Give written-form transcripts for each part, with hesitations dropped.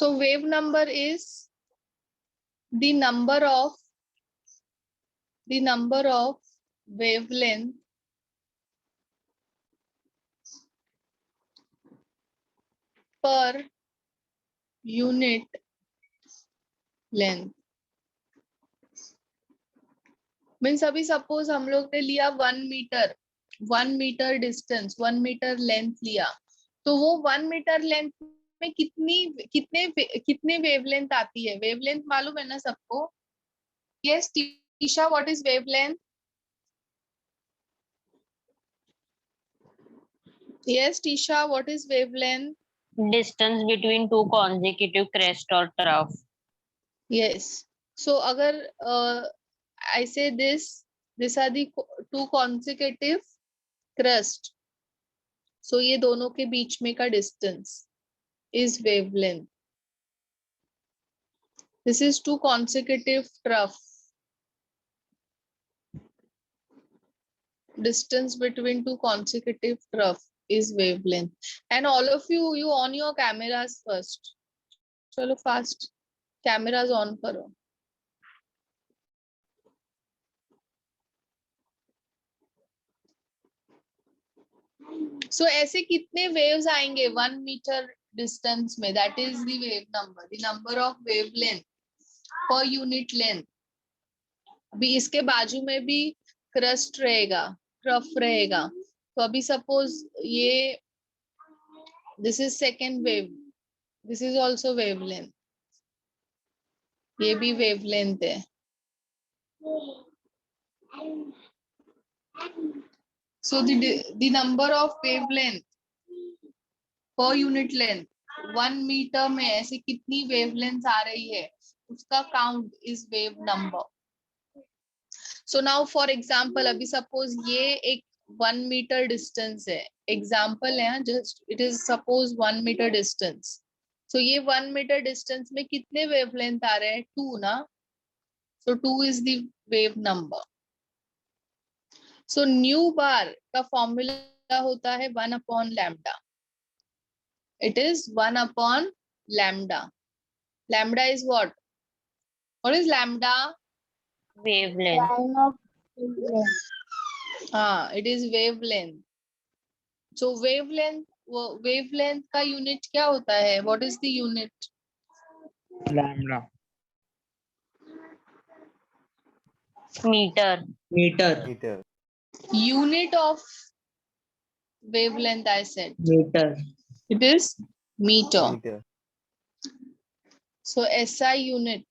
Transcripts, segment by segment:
So wave number is the number of wavelength per unit length. Means अभी suppose हम लोग ने लिया 1 मीटर डिस्टेंस, 1 मीटर लेंथ लिया, तो वो 1 मीटर लेंथ में कितने वेवलेंथ आती है? वेवलेंथ मालूम है ना सबको? Yes Trisha, what is wavelength? Yes Trisha, what is wavelength? Distance between two consecutive crest or trough. Yes. So अगर I say these are the two consecutive crest. So ये दोनों के बीच में का distance is wavelength. This is two consecutive trough. Distance between two consecutive trough is wavelength. And all of you on your cameras first. चलो fast. Cameras on करो. So ऐसे कितने waves आएंगे 1 मीटर distance में? That is the wave number, the number of wavelength per unit length. अभी इसके बाजू में भी क्रस्ट रहेगा, ट्रफ रहेगा, तो अभी सपोज ये this is second wave, this is also wavelength, ये भी वेवलेंथ है. So the number of wavelength per unit length 1 metre में ऐसे कितनी वेवलेंथ आ रही है, उसका count is wave number. So now for example, अभी सपोज ये एक 1 मीटर डिस्टेंस है, एग्जाम्पल है, just it is suppose 1 metre distance. So ये 1 मीटर डिस्टेंस में कितने वेवलेंथ आ रहे हैं? 2 ना. So 2 is the wave number. So nu bar का फॉर्मूला होता है 1 upon lambda. It is 1 upon lambda. Lambda is what is lambda? Wavelength. हाँ, it is wavelength. So wavelength का यूनिट क्या होता है? What is the unit? Lambda. Meter. Metre. Unit of wavelength, I said. Metre. It is meter. Metre. So SI unit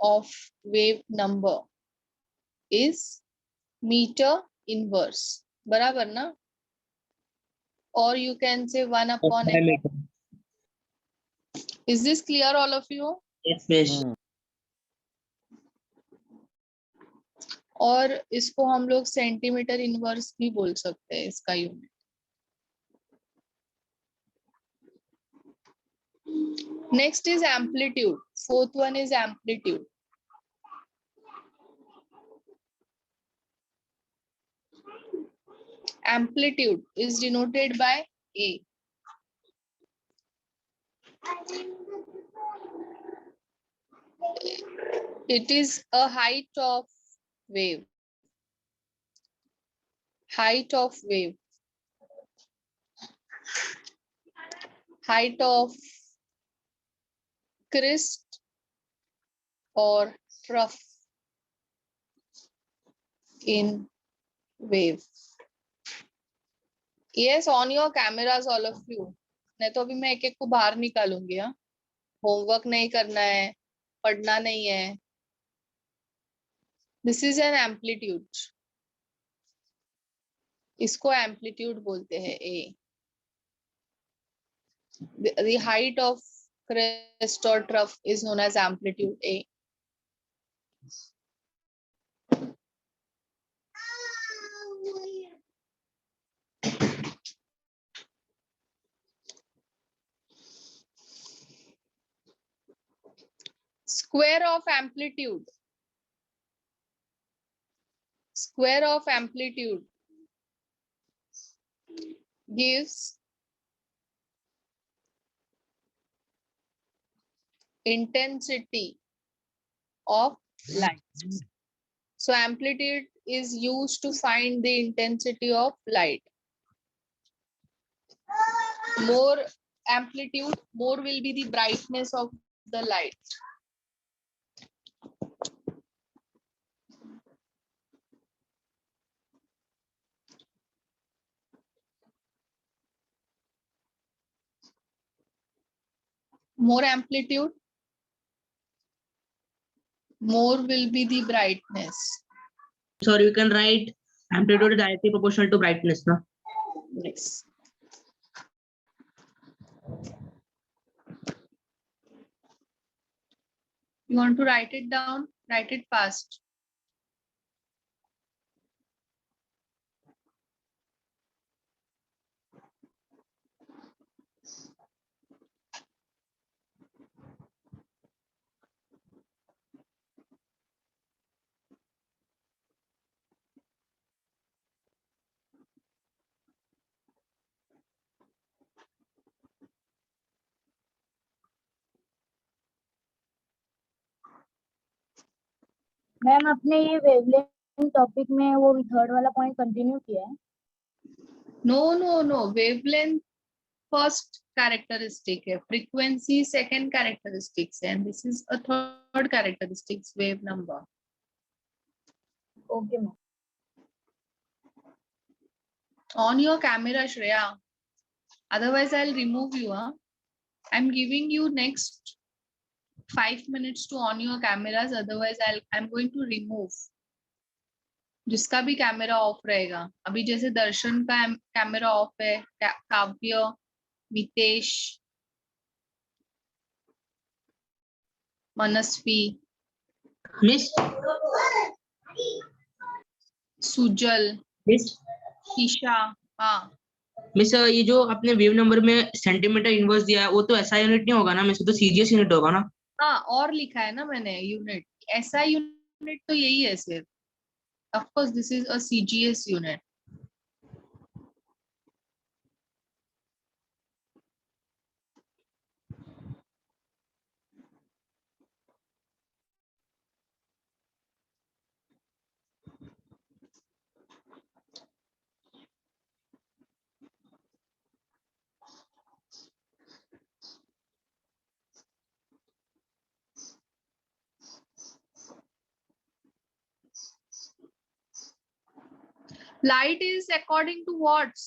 of wave number is meter inverse. बराबर ना? Or you can say 1 upon x. Metre. Is this clear all of you? Yes. और इसको हम लोग centimetre inverse भी बोल सकते हैं, इसका unit. Next is amplitude. Fourth one is amplitude. Amplitude is denoted by A. It is a height of wave. Height of wave. Height of crest or trough in wave. Yes, on your cameras all of you. नहीं तो अभी मैं एक एक को बाहर निकालूंगी. हाँ, homework नहीं करना है, पढ़ना नहीं है. This is an amplitude. इसको amplitude बोलते हैं A. The height of crest or trough is known as amplitude A. Square of amplitude. Square of amplitude gives intensity of light. So amplitude is used to find the intensity of light. More amplitude, more will be the brightness of the light. More amplitude, more will be the brightness. Sorry, you can write amplitude is directly proportional to brightness, no? Yes. You want to write it down? Write it fast. Ma'am अपने ये wavelength topic में वो third वाला point continue किया है? No. Wavelength first characteristic है, frequency second characteristics है, and this is a third characteristics, wave number. Okay ma'am. On your camera, Shreya. Otherwise, I'll remove you. Huh? I'm giving you next 5 minutes to on your cameras. Otherwise, I'm going to remove. जिसका भी camera off रहेगा. अभी जैसे दर्शन का camera off है, काव्य, मितेश, मनस्वी, miss Sujal, miss Isha. हाँ, miss ये जो आपने वेव नंबर में सेंटीमीटर इनवर्स दिया है वो तो ऐसा यूनिट नहीं होगा ना, मिस तो सीजीएस यूनिट होगा ना? हाँ, और लिखा है ना मैंने यूनिट. ऐसा यूनिट तो यही है सिर्फ. Of course this is a CGS unit. Light is according to what's.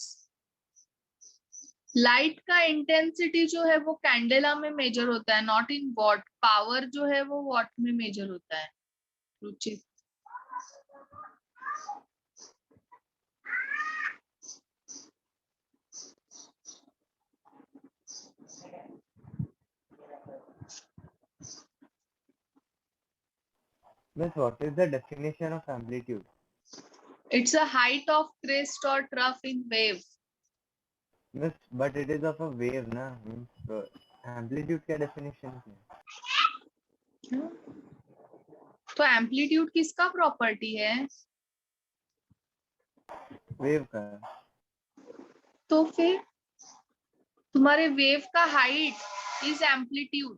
Light का इंटेंसिटी जो है वो कैंडेला में मेजर होता है, नॉट इन वॉट. पावर जो है वो वॉट में मेजर होता है. Ruchit. Miss, what is the definition of amplitude? It's a height of crest or trough in wave. Miss, but it is of a wave, na? Means amplitude क्या definition है? तो amplitude किसका प्रॉपर्टी है? Wave का. तो फिर तुम्हारे वेव का height is amplitude.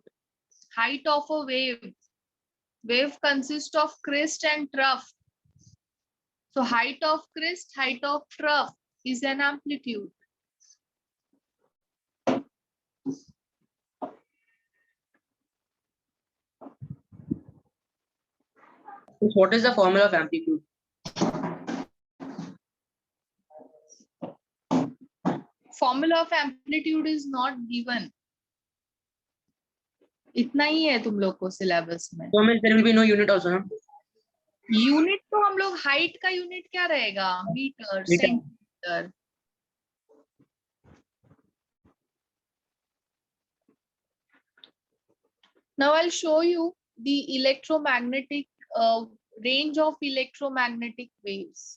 Height of a wave. Wave consist of crest and trough. So height of crest, height of trough is an amplitude. What is the formula of amplitude? Formula of amplitude is not given. इतना ही है तुम लोग को syllabus में. So means there will be no unit also, no? Unit तो हम लोग height का यूनिट क्या रहेगा? Metre, centimetre. Now I'll show you the electromagnetic range of electromagnetic waves.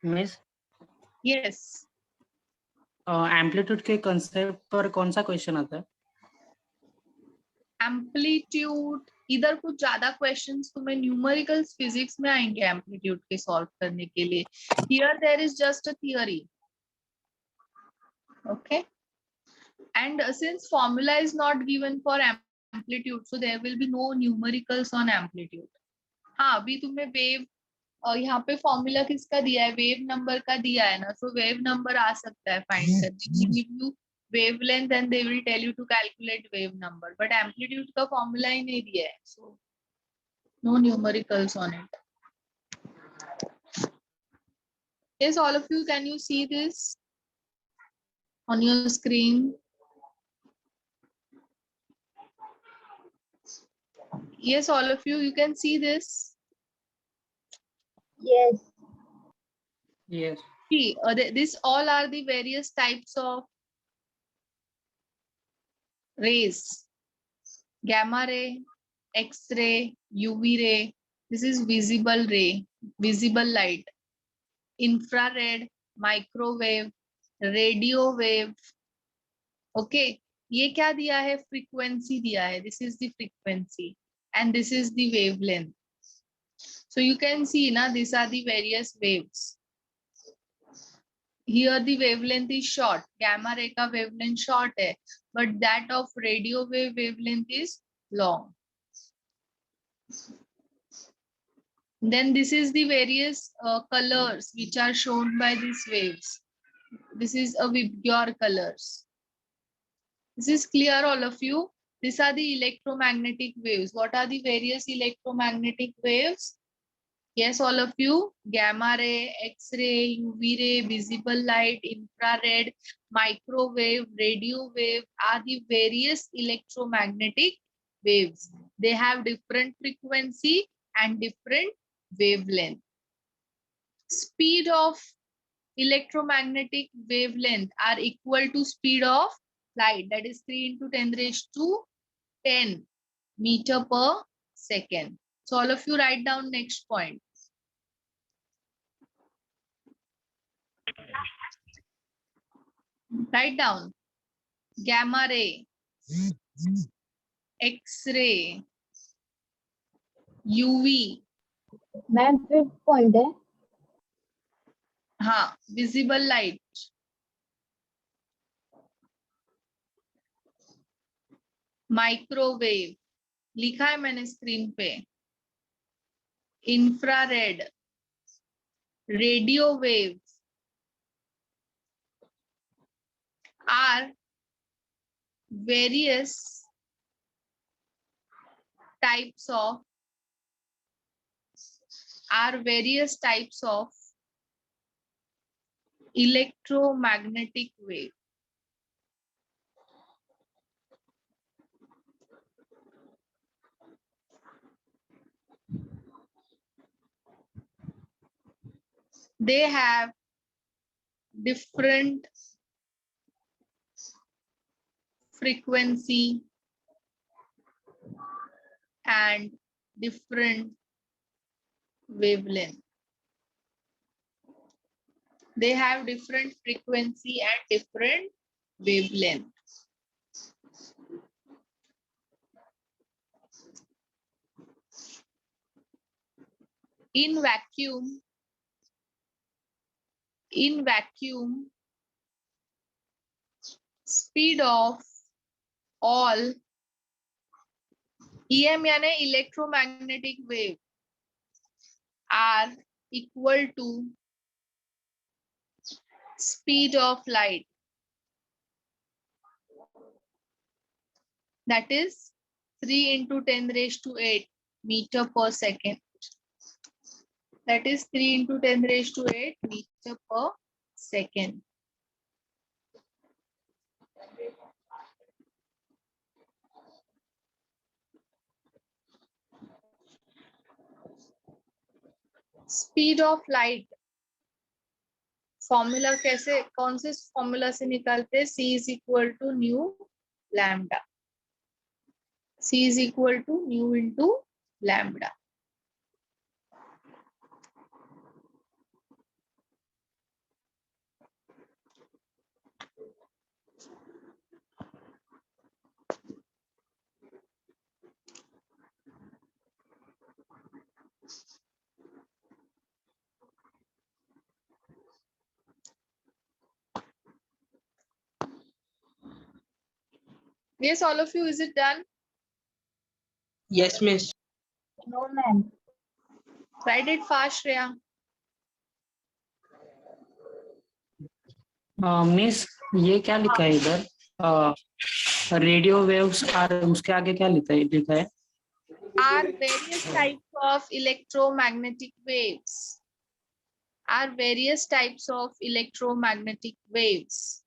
Miss yes, amplitude के कंसेप्ट पर कौन सा क्वेश्चन आता है? एम्पलीट्यूड, इधर कुछ ज्यादा क्वेश्चंस तुम्हें न्यूमेरिकल्स फिजिक्स में आएंगे एम्पलीट्यूड के सॉल्व करने के लिए. Here there is just a theory. Okay, and since formula is not given for amplitude, so there will be no numericals on amplitude. हाँ, अभी तुम्हें वेव, यहाँ पे फॉर्मूला किसका दिया है, वेव नंबर का दिया है ना, सो वेव नंबर आ सकता है फाइंड करने. Give you wavelength and they will tell you to calculate wave number, but amplitude का फॉर्मूला ही नहीं दिया है, so no numericals on it. Yes, all of you, can you see this on your screen? Yes, all of you can see this. Yes. Yes. See, this all are the various types of rays: gamma ray, X-ray, UV ray. This is visible ray, visible light. Infrared, microwave, radio wave. Okay, ये क्या दिया है, frequency दिया है. This is the frequency and this is the wavelength. So you can see na, these are the various waves. Here the wavelength is short. Gamma ray का wavelength short है, but that of radio wave wavelength is long. Then this is the various colors which are shown by these waves. This is a Vibgyor colors. This is clear, all of you. These are the electromagnetic waves. What are the various electromagnetic waves? Yes, all of you. Gamma ray, X-ray, UV ray, visible light, infrared, microwave, radio wave are the various electromagnetic waves. They have different frequency and different wavelength. Speed of electromagnetic wavelength are equal to speed of light, that is 3 into 10 raised to 10 meter per second. So all of you write down next point. Write down gamma ray, X-ray, UV. Ma'am 5th point है. हाँ, visible light, microwave लिखा है मैंने screen पे, infrared, radio wave are various types of electromagnetic wave. They have different frequency and different wavelength. They have different frequency and different wavelength. In vacuum, speed of all EM यानी electromagnetic wave are equal to speed of light, that is 3 into 10 raised to 8 meter per second. That is 3 into 10 raised to 8 meter per second. Speed of light formula कैसे, कौन से formula से निकालते हैं, c is equal to nu lambda. c is equal to nu into lambda. Yes, all of you, is it done? Yes, miss. No, ma'am. Write it fast, Shreya. Miss ये क्या लिखा है इधर? रेडियो वेव्स आर, उसके आगे क्या लिखा है? Are various types of electromagnetic waves. Are various types of electromagnetic waves.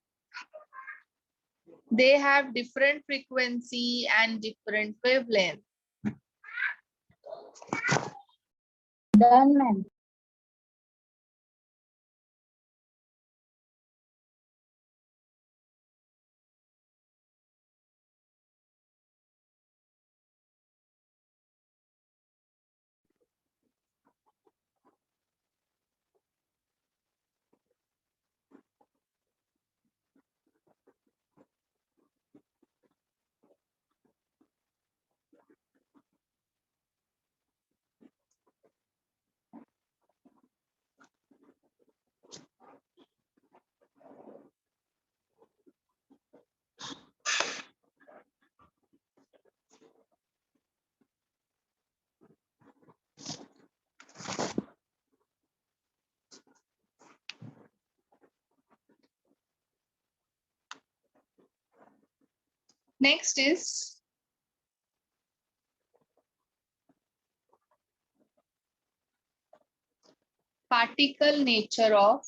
They have different frequency and different wavelength. Done, ma'am. Next is particle nature of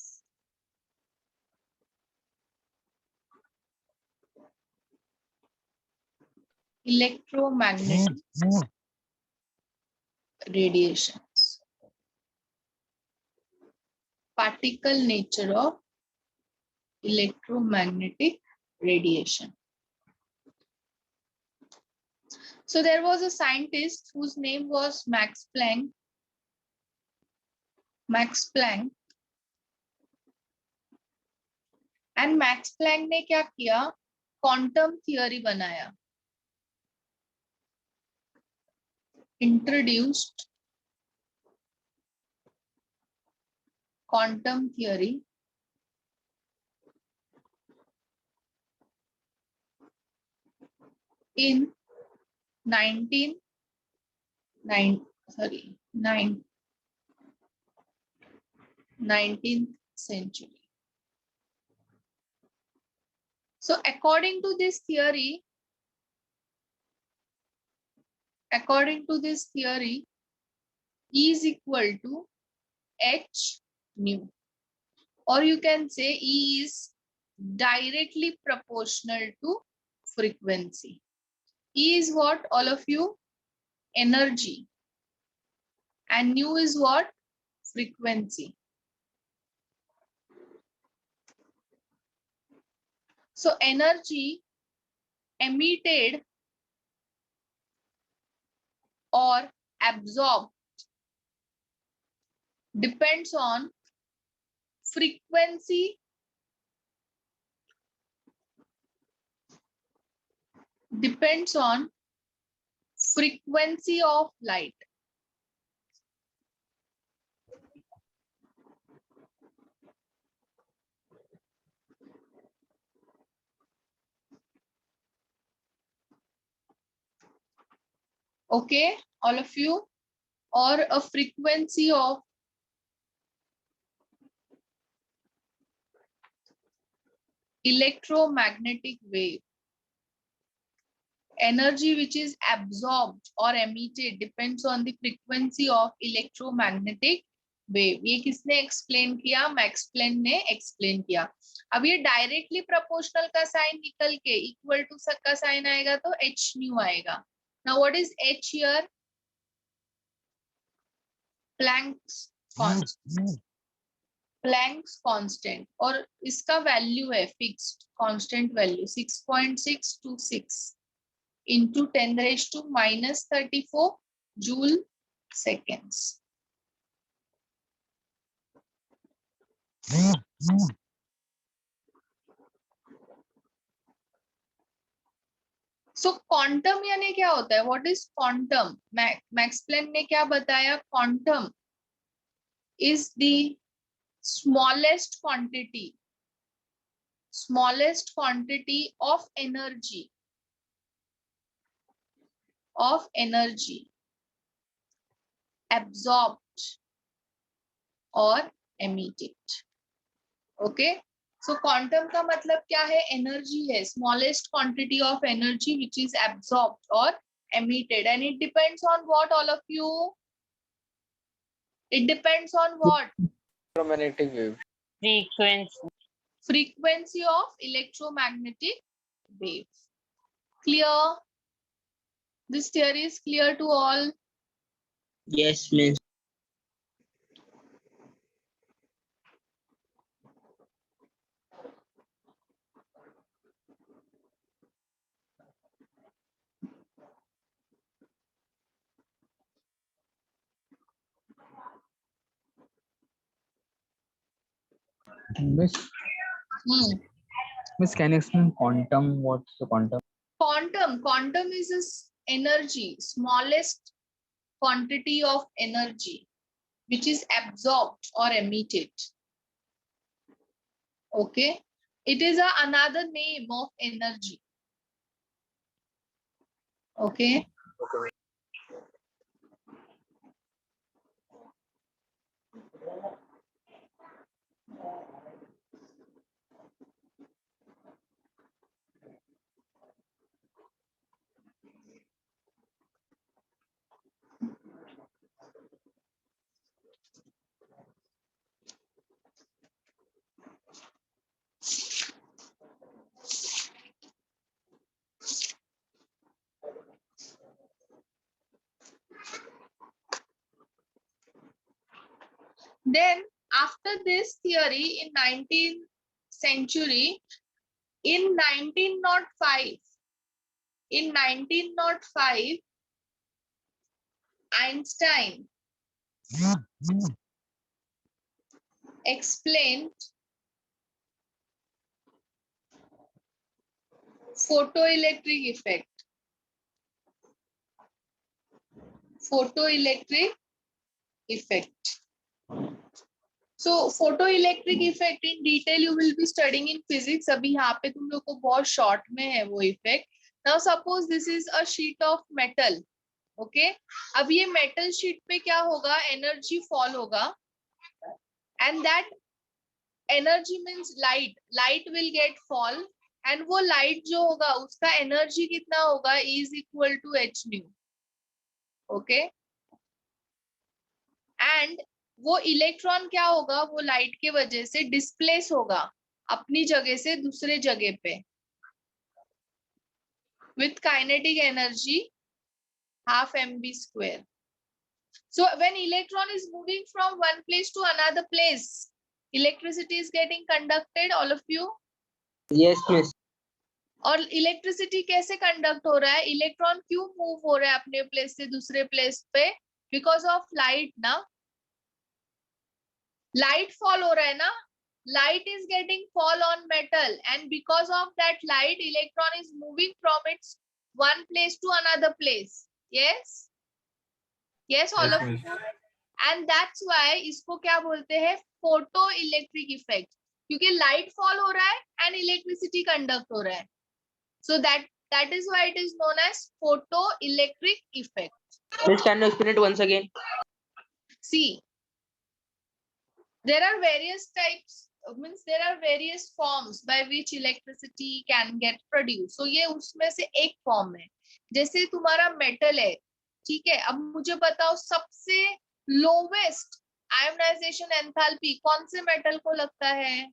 electromagnetic radiations. Particle nature of electromagnetic radiation. So there was a scientist whose name was Max Planck. And Max Planck ने क्या किया? Quantum theory बनाया. Introduced quantum theory in 19th century. So according to this theory, E is equal to h nu, or you can say E is directly proportional to frequency. E is what, all of you? Energy. And nu is what? Frequency. So energy emitted or absorbed depends on frequency of light. Okay, all of you, or a frequency of electromagnetic wave. Energy which is absorbed or emitted depends on the frequency of electromagnetic wave. ये किसने explain किया? Max Planck ने explain किया. अब ये directly proportional का sign निकल के इक्वल टू का साइन आएगा तो h न्यू आएगा. Now what is h here? Planck's constant, और इसका वैल्यू है fixed constant value 6.626 into 10⁻⁻34 joule seconds. So quantum यानी क्या होता है? What is quantum? Max Planck ने क्या बताया? Quantum is the smallest quantity of energy of energy absorbed or emitted. Okay, so quantum का मतलब क्या है? एनर्जी है, smallest quantity of energy which is absorbed or emitted, and it depends on what, all of you? It depends on what? Electromagnetic wave. Frequency. Frequency of electromagnetic wave. Clear? This theory is clear to all? Yes, miss. Miss, Miss, can you explain quantum? What's the quantum? Quantum is this energy, smallest quantity of energy which is absorbed or emitted. Okay, it is another name of energy. Okay. Then after this theory in 19th century, in 1905, Einstein explained photoelectric effect. Photoelectric effect. So photoelectric effect in detail you will be studying in physics. अभी यहाँ पे तुम लोग को बहुत short में है वो effect. Now suppose this is a sheet of metal. Okay. अब ये metal sheet पे क्या होगा? Energy fall होगा. And that energy means light. Light will get fall. And वो light जो होगा उसका energy कितना होगा? E is equal to h nu. Okay. And वो इलेक्ट्रॉन क्या होगा? वो लाइट के वजह से डिस्प्लेस होगा अपनी जगह से दूसरे जगह पे with kinetic energy half mv square. So when electron is moving from one place to another place, electricity is getting conducted, all of you? Yes, miss. और इलेक्ट्रिसिटी कैसे कंडक्ट हो रहा है? इलेक्ट्रॉन क्यों मूव हो रहा है अपने प्लेस से दूसरे प्लेस पे? बिकॉज ऑफ लाइट ना, लाइट फॉल हो रहा है ना, light is getting fall on metal, and because of that light electron is moving from its one place to another place. Yes, yes, all of you. And that's why इसको क्या बोलते हैं? Photo electric effect, क्योंकि light fall हो रहा है and electricity conduct हो रहा है. So that is why it is known as photoelectric effect. Miss, can you explain it once again? See, there are various types, means there are various forms by which electricity can get produced. So ये उसमें से एक form है. जैसे तुम्हारा metal है, ठीक है, अब मुझे बताओ सबसे लोवेस्ट आयोनाइजेशन एंथैल्पी कौन से मेटल को लगता है?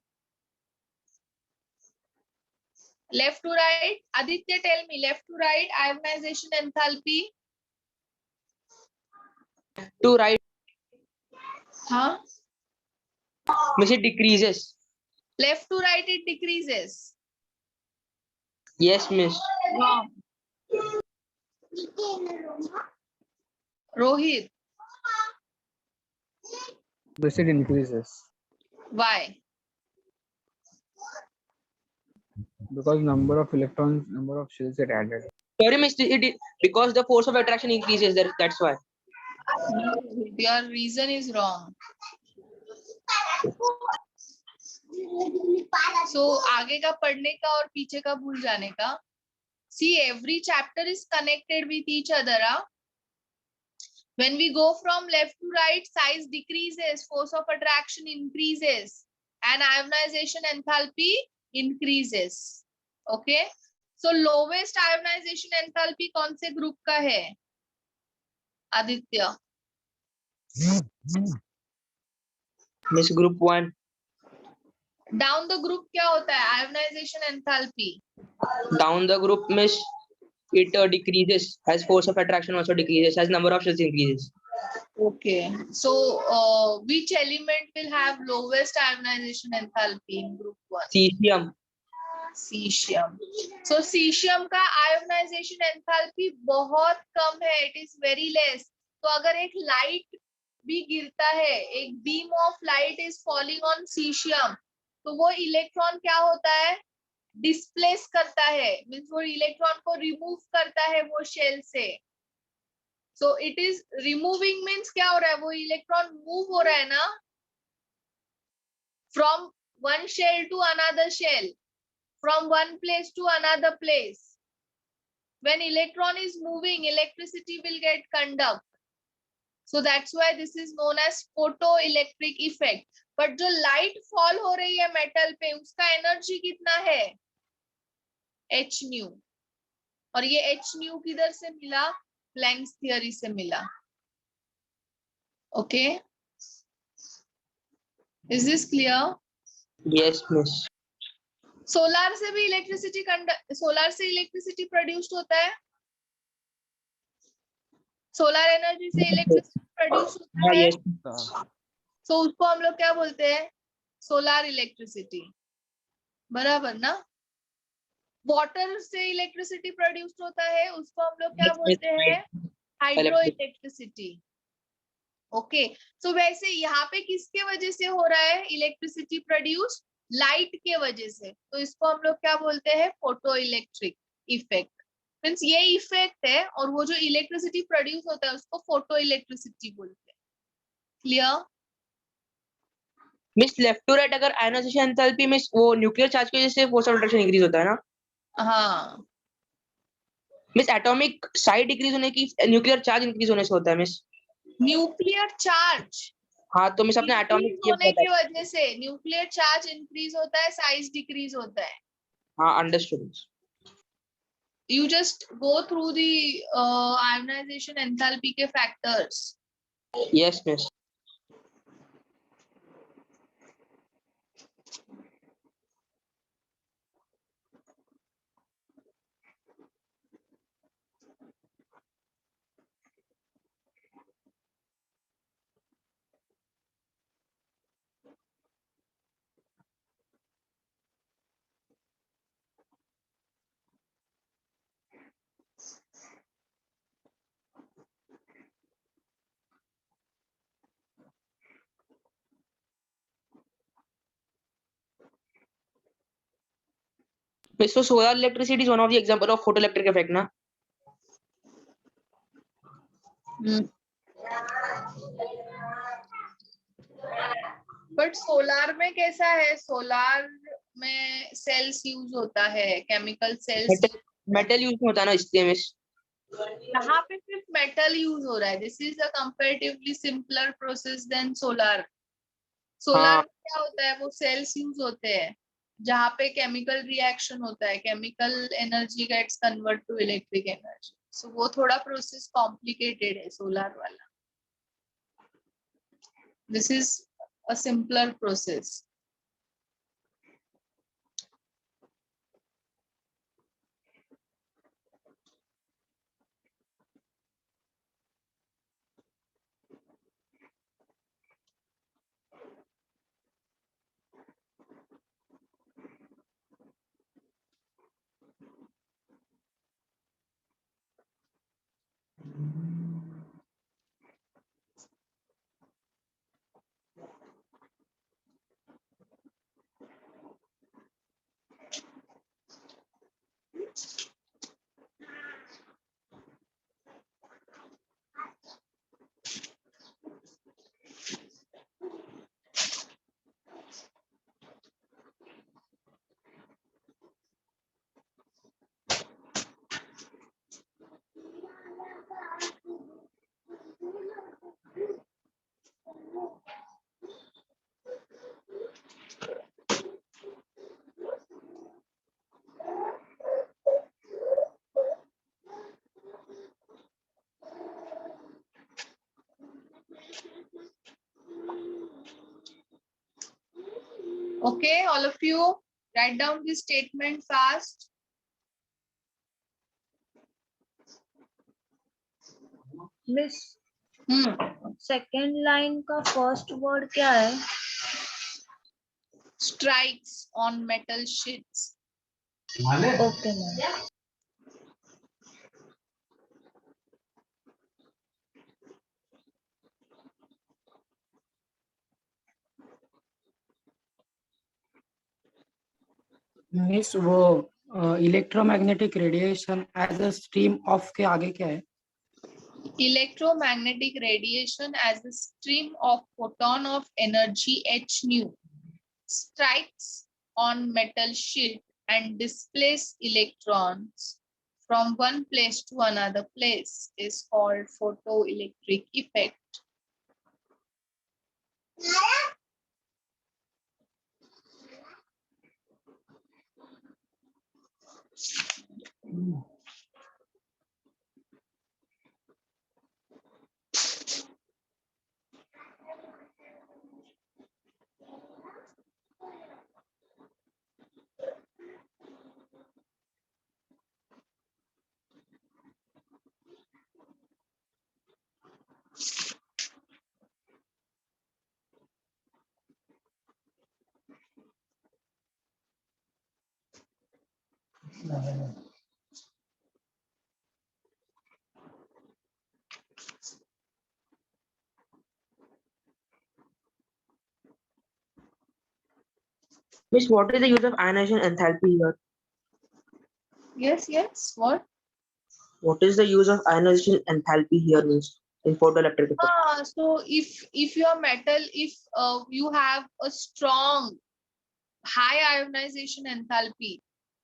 Left to right, Aditya tell me, left to right ionisation enthalpy. To right, हाँ, miss, it decreases. left to right it decreases. Yes, miss. Wrong. Rohit, This it increases why? because number of electrons, number of shells get added. Sorry, miss, because the force of attraction increases. That's why. Your reason is wrong. So आगे का पढ़ने का और पीछे का भूल जाने का. See, every chapter is connected with each other. When we go from left to right, size decreases, force of attraction increases, and ionization enthalpy increases. Okay. So lowest ionization enthalpy कौन से ग्रुप का है Aditya? Miss group 1. Down the group क्या होता है ionisation enthalpy? Down the group, miss, it decreases as force of attraction also decreases as number of shells increases. Okay, so which element will have lowest ionization enthalpy in group 1? Cesium. Cesium. So cesium का ionization enthalpy बहुत कम है, it is very less. तो अगर एक light भी गिरता है, एक beam of light is falling on cesium, तो वो इलेक्ट्रॉन क्या होता है? डिस्प्लेस करता है, मीन्स वो इलेक्ट्रॉन को रिमूव करता है वो शेल से. So it is removing means क्या हो रहा है? वो इलेक्ट्रॉन मूव हो रहा है ना, from one shell to another shell, from one place to another place. When electron is moving, electricity will get conduct. So that's why this is known as photo electric effect. But जो light fall हो रही है metal पे, उसका energy कितना है? H nu. और ये एच न्यू किधर से मिला? प्लैंक्स थियरी से मिला. Okay, is this clear? Yes, miss. Solar से भी इलेक्ट्रिसिटी सोलार से इलेक्ट्रिसिटी प्रोड्यूस्ड होता है. सोलर एनर्जी से इलेक्ट्रिसिटी प्रोड्यूस होता है. Yes. सो उसको हम लोग क्या बोलते हैं? Solar electricity. बराबर ना? वाटर से इलेक्ट्रिसिटी प्रोड्यूस्ड होता है, उसको हम लोग क्या बोलते हैं? Hydro electricity. ओके, सो वैसे यहाँ पे किसके वजह से हो रहा है इलेक्ट्रिसिटी प्रोड्यूस? लाइट के वजह से. तो इसको हम लोग क्या बोलते हैं? Photo electric effect. मीन्स ये इफेक्ट है, और वो जो इलेक्ट्रिसिटी प्रोड्यूस होता है उसको फोटो इलेक्ट्रिसिटी बोलते हैं. क्लियर? मिस लेफ्ट टू राइट अगर आयनाइजेशन एंथैल्पी मिस वो न्यूक्लियर चार्ज की वजह से फोर्स ऑफ अट्रैक्शन इंक्रीज होता है ना? हाँ, मिस एटॉमिक साइज डिक्रीज होने की न्यूक्लियर चार्ज इंक्रीज होने से होता है मिस. न्यूक्लियर चार्ज हाँ तो मिस अपने एटॉमिक इंक्रीज होने की वजह से न्यूक्लियर चार्ज इंक्रीज होता है, साइज डिक्रीज होता है. हाँ understood. You just go through the ionization enthalpy के factors. Yes, miss. Miss, so solar electricity is one of the example of photoelectric effect, na? But solar में कैसा है? Solar में सेल्स यूज होता है, केमिकल सेल्स. मेटल यूज होता है ना इसलिए मिस. यहाँ पे सिर्फ मेटल यूज हो रहा है. This is a comparatively simpler process than solar. Solar में क्या होता है? वो सेल्स यूज होते हैं जहाँ पे केमिकल रिएक्शन होता है, chemical energy gets convert to electric energy. So वो थोड़ा प्रोसेस कॉम्प्लिकेटेड है सोलार वाला. This is a simpler process. Okay, all of you, write down this statement fast. Miss Hmm. Second line का first word क्या है? Strikes on metal sheets. Okay ma'am. Miss वो electromagnetic radiation as a stream of के आगे क्या है? Electromagnetic radiation as a stream of photon of energy h nu strikes on metal sheet and displaces electrons from one place to another place is called photoelectric effect. Miss, what is the use of ionization enthalpy here? Yes, what? What is the use of ionization enthalpy here, Miss, in photoelectric effect? So if your metal, if you have a strong high ionization enthalpy,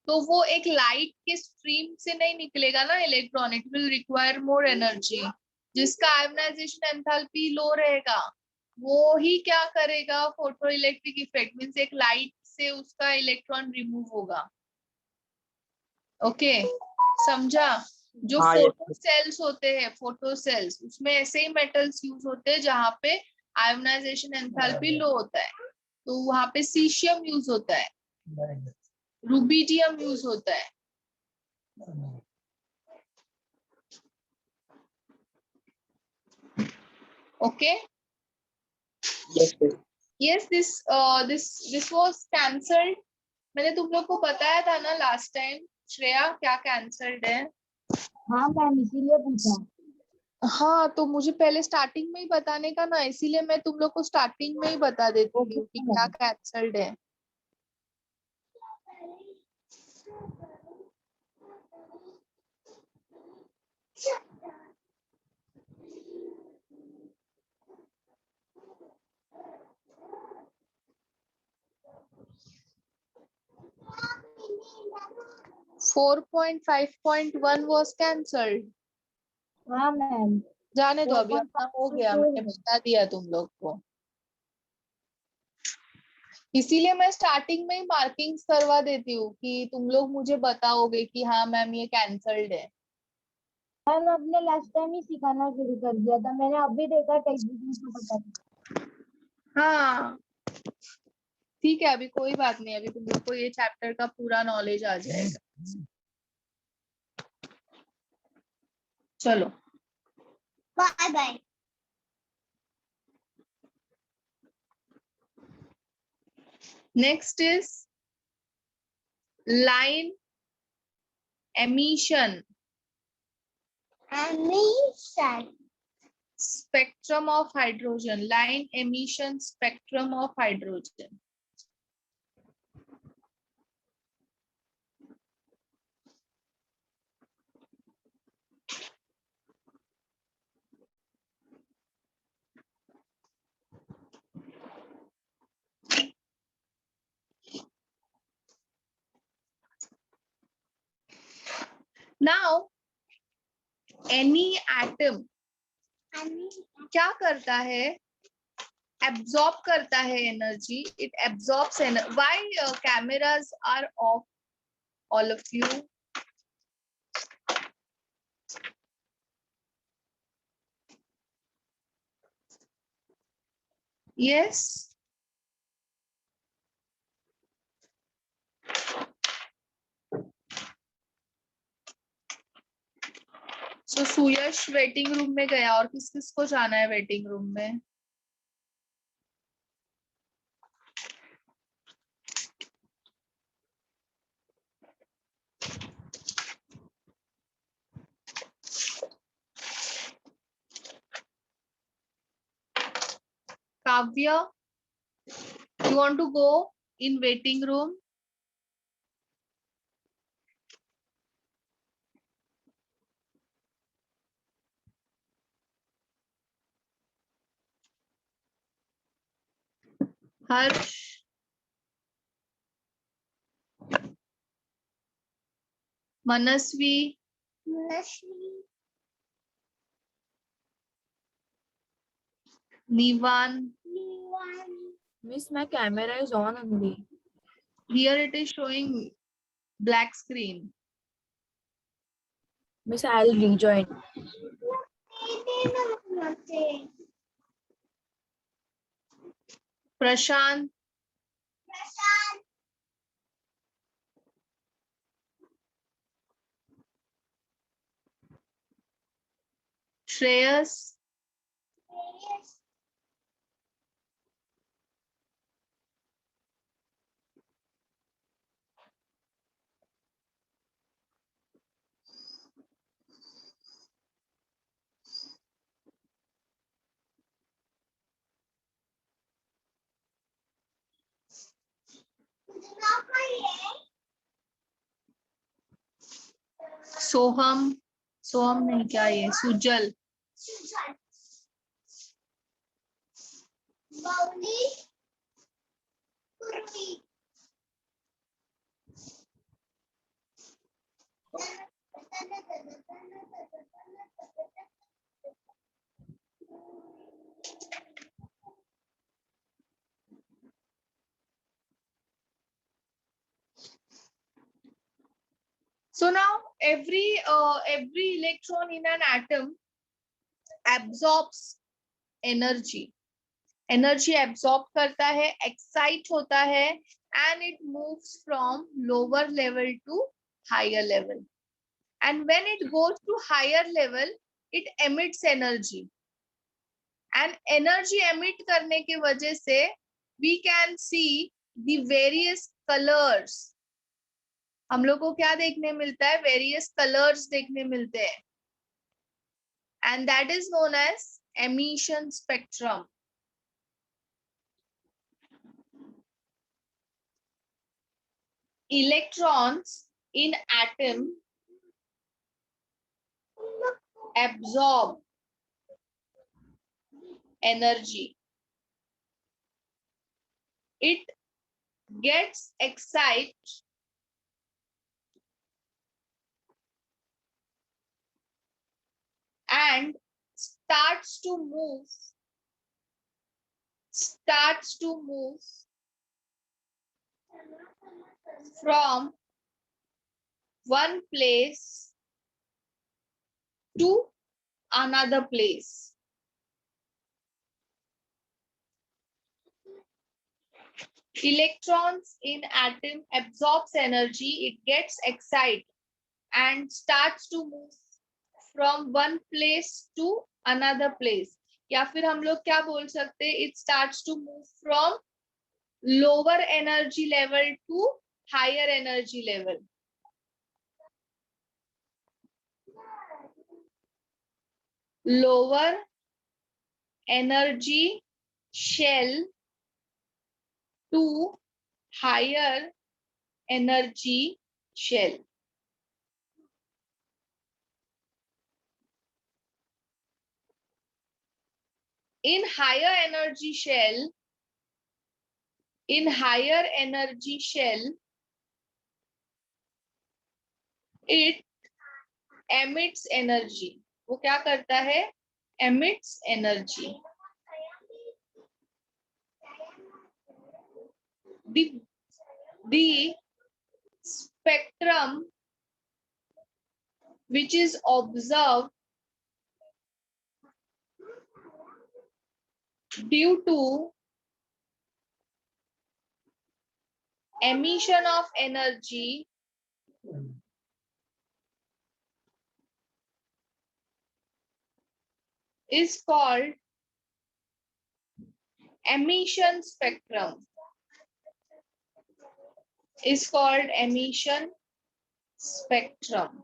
तो वो एक light के stream से नहीं निकलेगा ना electron, it will require more energy. जिसका ionisation enthalpy लो रहेगा वो ही क्या करेगा, फोटो इलेक्ट्रिक इफेक्ट मींस एक लाइट से उसका इलेक्ट्रॉन रिमूव होगा. ओके, समझा? जो हाँ, फोटो सेल्स होते हैं, फोटो सेल्स, उसमें ऐसे ही मेटल्स यूज होते हैं जहाँ पे आयोनाइजेशन एंथैल्पी लो होता है. तो वहां पे सीशियम यूज होता है, रुबिडियम यूज होता है. Okay, Yes, yes. Yes, this was cancelled. मैंने तुम लोग को बताया था ना लास्ट टाइम. श्रेया, क्या कैंसल्ड है? हाँ मैम, इसीलिए पूछा. हाँ, तो मुझे पहले स्टार्टिंग में ही बताने का ना, इसीलिए मैं तुम लोग को स्टार्टिंग में ही बता देती हूँ कि क्या कैंसल्ड है. Four 4.5.1 was cancelled. हाँ मैम. जाने दो, अभी अपना हो गया, मैंने बता दिया तुम लोग को. इसीलिए मैं स्टार्टिंग में ही मार्किंग्स करवा देती हूँ कि तुम लोग मुझे बताओगे कि हाँ मैम ये कैंसल्ड है. मैम आपने लास्ट टाइम ही सिखाना शुरू कर दिया था, मैंने अभी देखा टेक्स्ट बुक में तो पता था. हाँ ठीक है, अभी कोई बात नहीं, अभी तुम लोग को ये चैप्टर का पूरा नॉलेज आ जाएगा. चलो, bye bye. Next is line emission. Spectrum of hydrogen, line emission spectrum of hydrogen. Now, any atom क्या करता है? Absorb करता है energy. It absorbs energy. Why cameras are off, all of you? Yes. तो सुयश waiting room में गया, और किस किस को जाना है वेटिंग रूम में? Kavya, you want to go in waiting room? Harsh, Manasvi, Nivan. Miss, my camera is on only. Here it is showing black screen. Miss, I'll rejoin. Prashant. Shreyas. सोहम, सोहम नहीं, क्या ये Sujal, so now every electron in an atom absorbs energy. Energy absorb करता है, excite होता है, and it moves from lower level to higher level. And when it goes to higher level, it emits energy. And energy emit करने की वजह से we can see the various colors. हम लोग को क्या देखने मिलता है? Various colors देखने मिलते हैं. And that is known as emission spectrum. Electrons in atom absorb energy. It gets excited and starts to move from one place to another place. Electrons in atom absorbs energy, it gets excited and starts to move from one place to another place. या फिर हम लोग क्या बोल सकते हैं? It starts to move from lower energy level to higher energy level. Lower energy shell to higher energy shell. In higher energy shell, it emits energy. वो क्या करता है? Emits energy. The spectrum which is observed due to emission of energy is called emission spectrum. Is called emission spectrum.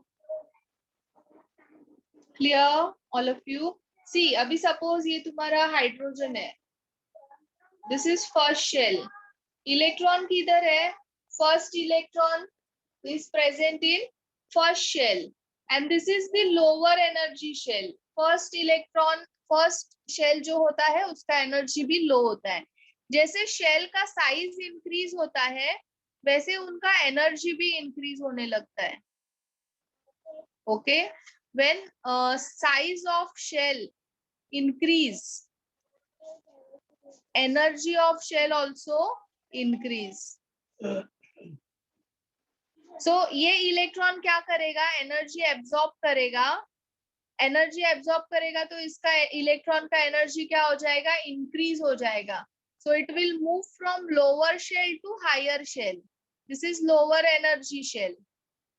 Clear, all of you? See, अभी suppose ये तुम्हारा hydrogen है. This is first shell. Electron किधर है? First electron is present in first shell, and this is the lower energy shell. First electron, first shell जो होता है उसका एनर्जी भी लो होता है. जैसे शेल का साइज इंक्रीज होता है वैसे उनका एनर्जी भी इंक्रीज होने लगता है. Okay, when size of shell increase, energy of shell also increase. So ये इलेक्ट्रॉन क्या करेगा? एनर्जी एब्जॉर्ब करेगा. एनर्जी एब्जॉर्ब करेगा तो इसका इलेक्ट्रॉन का एनर्जी क्या हो जाएगा? इंक्रीज हो जाएगा. So it will move from lower shell to higher shell. This is lower energy shell.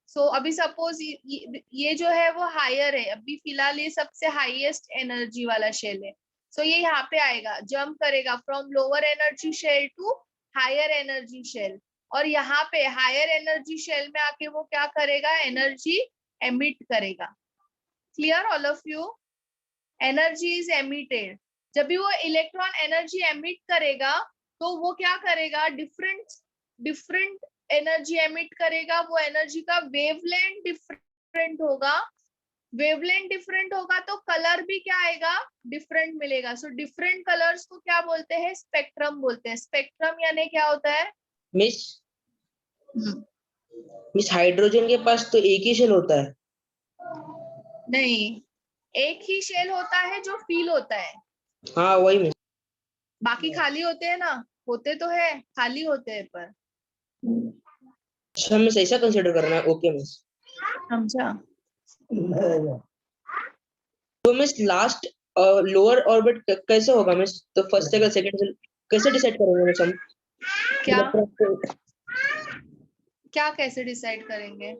So अभी सपोज ये जो है वो हायर है. अभी फिलहाल ये सबसे हाईएस्ट एनर्जी वाला शेल है. So ये यहाँ पे आएगा, जंप करेगा from lower energy shell to higher energy shell. और यहाँ पे हायर एनर्जी शेल में आके वो क्या करेगा? एनर्जी एमिट करेगा. Clear all of you? Energy is emitted. जब भी वो इलेक्ट्रॉन एनर्जी एमिट करेगा तो वो क्या करेगा? डिफरेंट एनर्जी एमिट करेगा. वो एनर्जी का वेवलेंथ डिफरेंट होगा. वेवलेंथ डिफरेंट होगा तो कलर भी क्या आएगा? डिफरेंट मिलेगा. सो डिफरेंट कलर्स को क्या बोलते हैं? स्पेक्ट्रम बोलते हैं. स्पेक्ट्रम यानी क्या होता है? मिस हाइड्रोजन के पास तो एक ही शेल होता है. नहीं, एक ही शेल होता है जो फील होता है. हाँ वही मिस. बाकी खाली होते हैं ना? होते तो है, खाली होते हैं पर. अच्छा मिस, ऐसा कंसीडर करना है. Okay miss. समझा? तो मिस लास्ट लोअर ऑर्बिट कैसे होगा मिस? तो फर्स्ट सेकंड सेकंड कैसे डिसाइड करेंगे मिस हम? क्या कैसे डिसाइड करेंगे?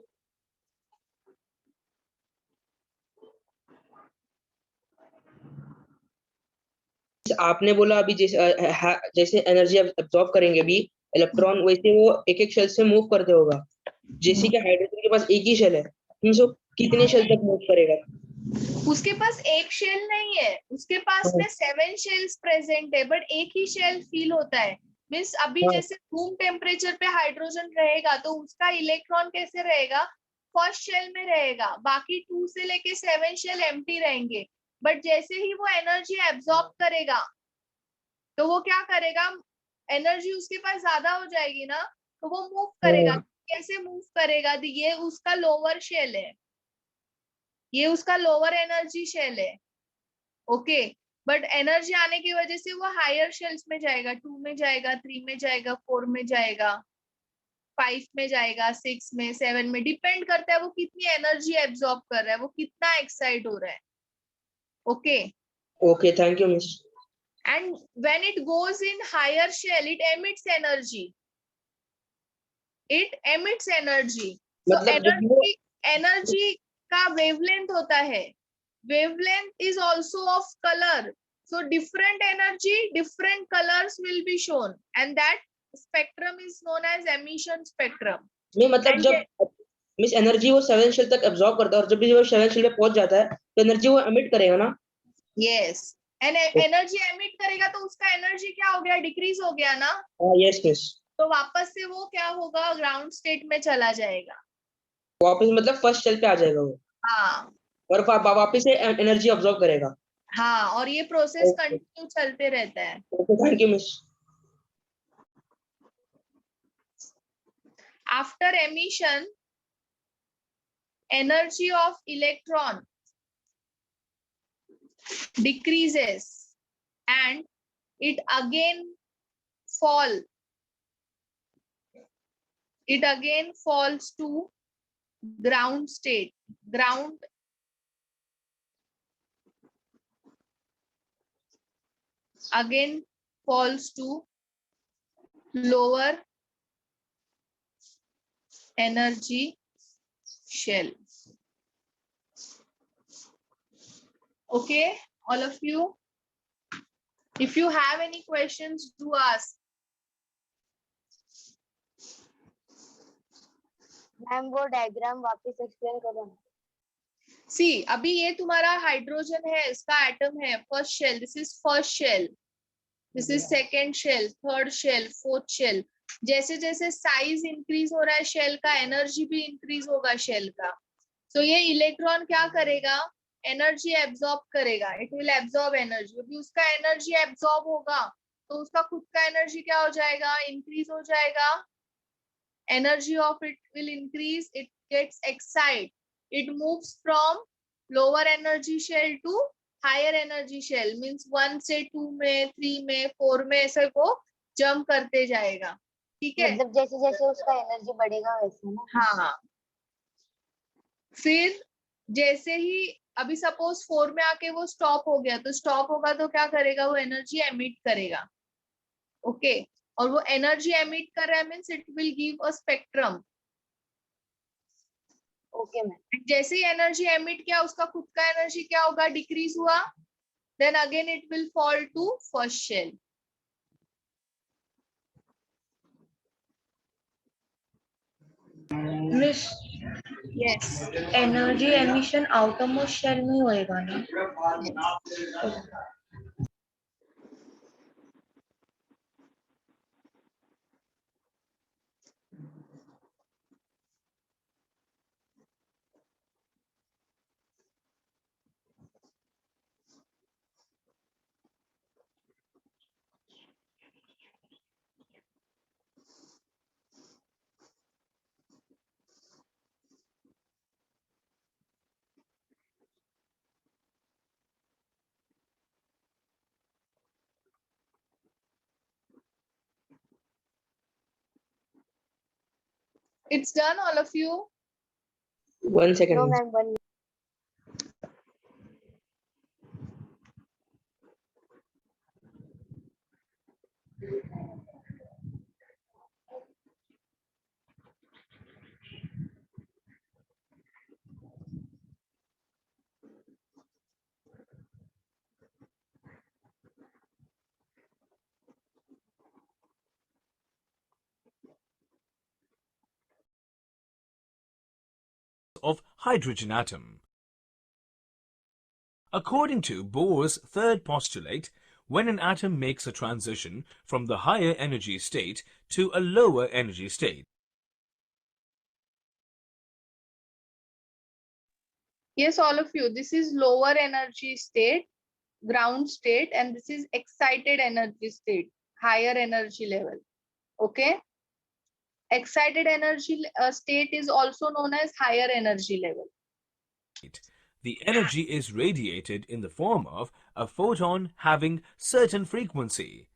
आपने बोला अभी जैसे एनर्जी एब्जॉर्ब करेंगे अभी इलेक्ट्रॉन, वैसे वो एक एक शेल से मूव करते होगा. जैसे कि हाइड्रोजन के पास एक ही शेल है, तो कितने शेल तक मूव करेगा? उसके पास एक शेल नहीं है, उसके पास में 7 शेल्स प्रेजेंट है, बट एक ही शेल फील होता है. मीन्स अभी जैसे रूम टेम्परेचर पे हाइड्रोजन रहेगा तो उसका इलेक्ट्रॉन कैसे रहेगा? फर्स्ट शेल में रहेगा. बाकी 2 से लेके 7 शेल एम्प्टी रहेंगे. बट जैसे ही वो एनर्जी एब्जॉर्ब करेगा तो वो क्या करेगा? एनर्जी उसके पास ज्यादा हो जाएगी ना, तो वो मूव करेगा. कैसे मूव करेगा? ये उसका लोअर शेल है, ये उसका लोअर एनर्जी शेल है. ओके, बट एनर्जी आने की वजह से वो हायर शेल्स में जाएगा. 2 में जाएगा, 3 में जाएगा, 4 में जाएगा, 5 में जाएगा, 6 में, 7 में. डिपेंड करता है वो कितनी एनर्जी एब्जॉर्ब कर रहा है, वो कितना एक्साइट हो रहा है. Okay, thank you miss. And when it goes in higher shell, it emits energy. It emits energy. So energy का wavelength होता है. Wavelength is also of color. So different energy, different colors will be shown, and that spectrum is known as emission spectrum. नहीं मतलब जब miss energy वो 7 shell तक absorb करता है और जब भी वो 7 शेल पे पहुंच जाता है तो एनर्जी वो एमिट करेगा ना? यस, एंड एनर्जी एमिट करेगा तो उसका एनर्जी क्या हो गया? डिक्रीज हो गया ना? Yes miss. तो वापस से वो क्या होगा? ग्राउंड स्टेट में चला जाएगा. वापस मतलब फर्स्ट शेल पे आ जाएगा वो. हाँ, और वापस से एनर्जी अब्सॉर्ब करेगा. हाँ, और ये प्रोसेस कंटिन्यू चलते रहता है. Okay, thank you miss. After emission, energy of electron decreases and it again falls to ground state. Ground again falls to lower energy shell. Okay, all of you? If you have any questions, do ask. Ma'am वो diagram वापस explain करो. See, अभी ये तुम्हारा hydrogen है, इसका atom है, first shell, this is first shell, this is second shell, third shell, fourth shell. जैसे जैसे साइज इंक्रीज हो रहा है शेल का, एनर्जी भी इंक्रीज होगा शेल का. तो ये इलेक्ट्रॉन क्या करेगा, एनर्जी एब्सॉर्ब करेगा, इट विल एब्सॉर्ब एनर्जी. अभी उसका एनर्जी एब्सॉर्ब होगा तो उसका खुद का एनर्जी क्या हो जाएगा, इंक्रीज हो जाएगा. Energy of it will increase, it gets excited, it moves from lower energy shell to higher energy shell, means 1 से 2 में, 3 में, 4 में, ऐसे वो जंप करते जाएगा. ठीक है, मतलब जैसे जैसे उसका एनर्जी बढ़ेगा वैसे ना. हाँ. फिर जैसे ही अभी सपोज 4 में आके वो स्टॉप हो गया, तो स्टॉप होगा तो क्या करेगा, वो एनर्जी एमिट करेगा. ओके, और वो एनर्जी एमिट कर रहा है means it will give a spectrum. Okay ma'am. जैसे ही एनर्जी एमिट किया, उसका खुद का एनर्जी क्या होगा, डिक्रीज हुआ, then again it will fall to first shell. Miss yes, energy emission outermost shell में होएगा ना. it's done, all of you. 1 second. No ma'am. One. Of hydrogen atom. According to Bohr's third postulate, when an atom makes a transition from the higher energy state to a lower energy state, Yes, all of you, this is lower energy state, ground state, and this is excited energy state, higher energy level. Okay, excited energy state is also known as higher energy level. the energy is radiated in the form of a photon having certain frequency.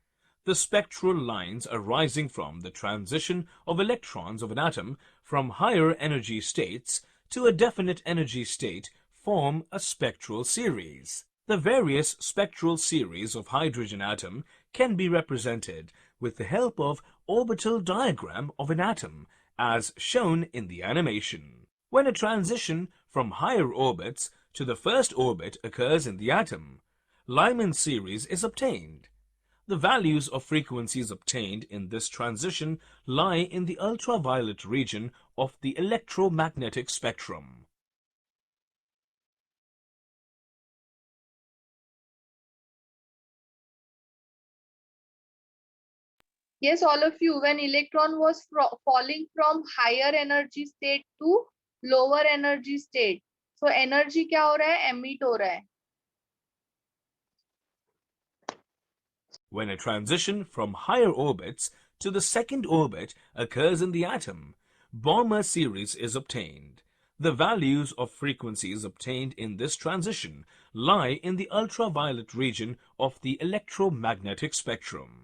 The spectral lines arising from the transition of electrons of an atom from higher energy states to a definite energy state form a spectral series. The various spectral series of hydrogen atom can be represented with the help of orbital diagram of an atom as shown in the animation. When a transition from higher orbits to the first orbit occurs in the atom, Lyman series is obtained. The values of frequencies obtained in this transition lie in the ultraviolet region of the electromagnetic spectrum. Yes, all of you, when electron was falling from higher energy state to lower energy state, so energy क्या हो रहा है, emit हो रहा है. When a transition from higher orbits to the second orbit occurs in the atom, Balmer series is obtained. The values of frequencies obtained in this transition lie in the ultraviolet region of the electromagnetic spectrum.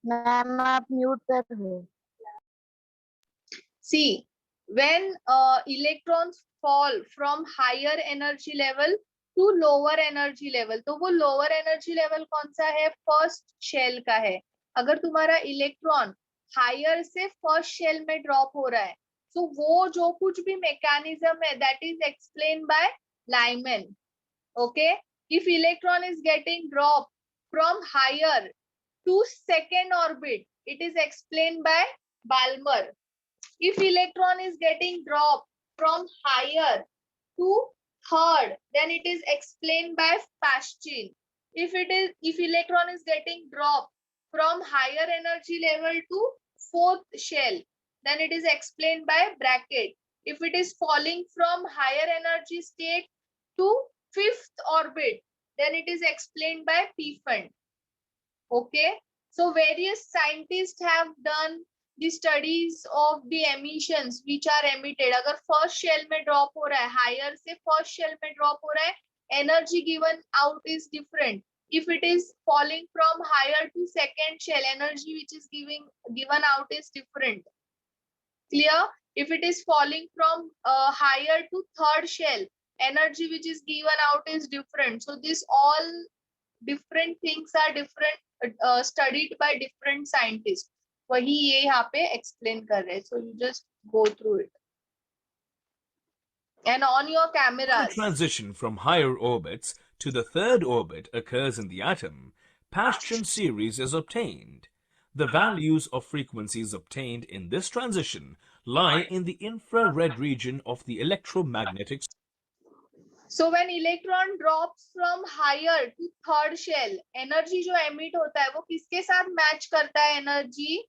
Ma'am आप mute पर हो. See, when electrons fall from higher energy level to lower energy level, तो वो lower energy level कौन सा है? First shell का है. अगर तुम्हारा इलेक्ट्रॉन हायर से फर्स्ट शेल में ड्रॉप हो रहा है, तो वो जो कुछ भी मैकेनिज्म है, that is explain by Lyman. Okay, if electron is getting dropped from higher to second orbit, it is explained by Balmer. If electron is getting dropped from higher to third, then it is explained by Paschen. If electron is getting dropped from higher energy level to fourth shell, then it is explained by Brackett. If it is falling from higher energy state to fifth orbit, then it is explained by Pfund. Okay, so various scientists have done the studies of the emissions which are emitted. अगर first shell में drop हो रहा है, higher से first shell में drop हो रहा है, energy given out is different. If it is falling from higher to second shell, energy which is given out is different. Clear? If it is falling from higher to third shell, energy which is given out is different. So this all different things are different, studied by different scientists. वही ये यहाँ पे explain कर रहे हैं. So you just go through it. And on your The cameras. transition from higher orbits to the third orbit occurs in the atom. Paschen series is obtained. The values of frequencies obtained in this transition lie in the infrared region of the electromagnetic. So when electron drops from higher to third shell, energy जो emit होता है वो किसके साथ match करता है? energy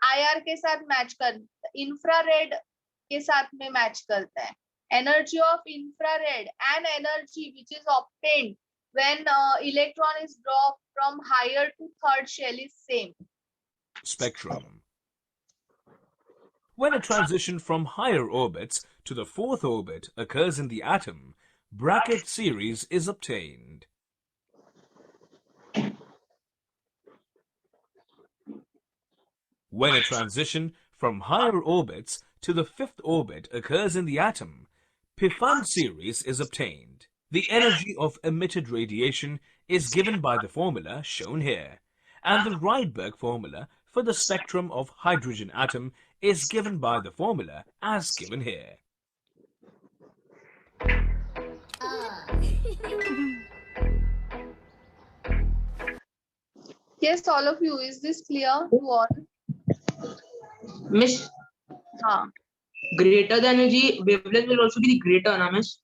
IR के साथ match करता है, infrared के साथ में match करता है. Energy of infrared and energy which is obtained when electron is dropped from higher to third shell is same. Spectrum. When a transition from higher orbits to the fourth orbit occurs in the atom, Brackett series is obtained. When a transition from higher orbits to the fifth orbit occurs in the atom, Pfund series is obtained. The energy of emitted radiation is given by the formula shown here, and the Rydberg formula for the spectrum of hydrogen atom is given by the formula as given here. Yes, all of you, is this clear to all? Miss, हाँ. greater the energy wavelength will also be the greater, na miss?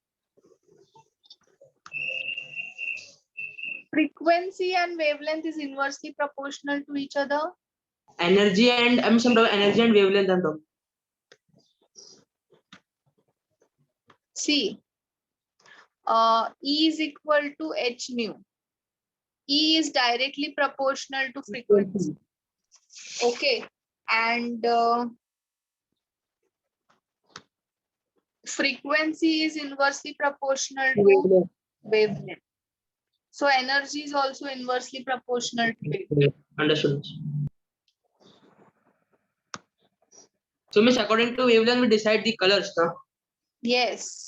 Frequency and wavelength is inversely proportional to each other. Energy and energy and wavelength and all. See, E is equal to h nu. E is directly proportional to frequency. Okay, and frequency is inversely proportional to wavelength. So energy is also inversely proportional to wavelength. Understood. So miss, according to wavelength we decide the colors, na? Yes.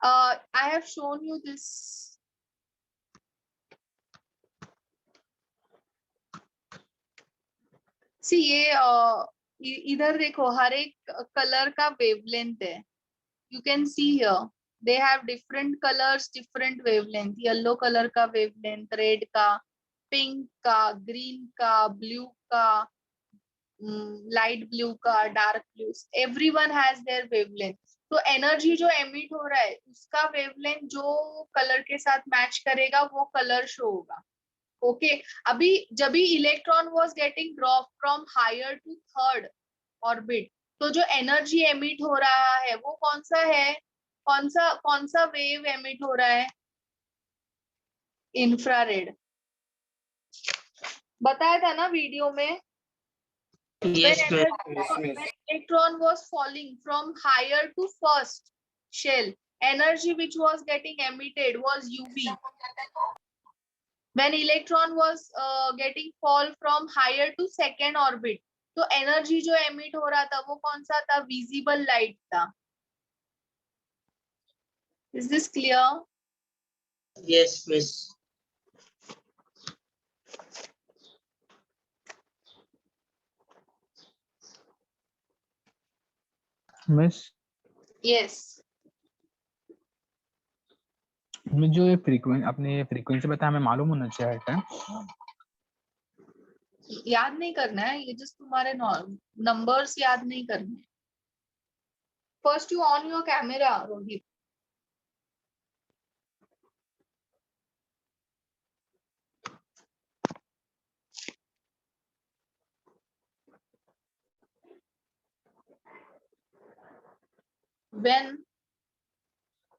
I have shown you this. See, ये इधर देखो, हर एक colour का wavelength है. You can see here. They have different colors, different wavelength. Yellow color का wavelength, red का, pink का, green का, blue का, light blue का, dark blue. Everyone has their wavelength. तो एनर्जी जो एमिट हो रहा है उसका वेवलेंथ जो कलर के साथ मैच करेगा वो कलर शो होगा. ओके, अभी जब भी electron was getting drop from higher to third orbit, तो जो एनर्जी एमिट हो रहा है वो कौन सा है? कौन सा वेव एमिट हो रहा है? इंफ्रारेड. बताया था ना वीडियो में. Yes, when electron was falling from higher to first shell, energy which was getting emitted was UV. When electron was getting fall from higher to second orbit, तो energy जो emit हो रहा था वो कौन सा था? विजिबल लाइट था. Is this clear? Yes, miss. Miss yes. में जो ये फ्रीक्वेंसी अपने ये फ्रीक्वेंसी बताया हमें मालूम होना चाहिए हर टाइम. याद नहीं करना है, ये जस्ट तुम्हारे नंबर्स याद नहीं करने. First you on your camera, Rohit. when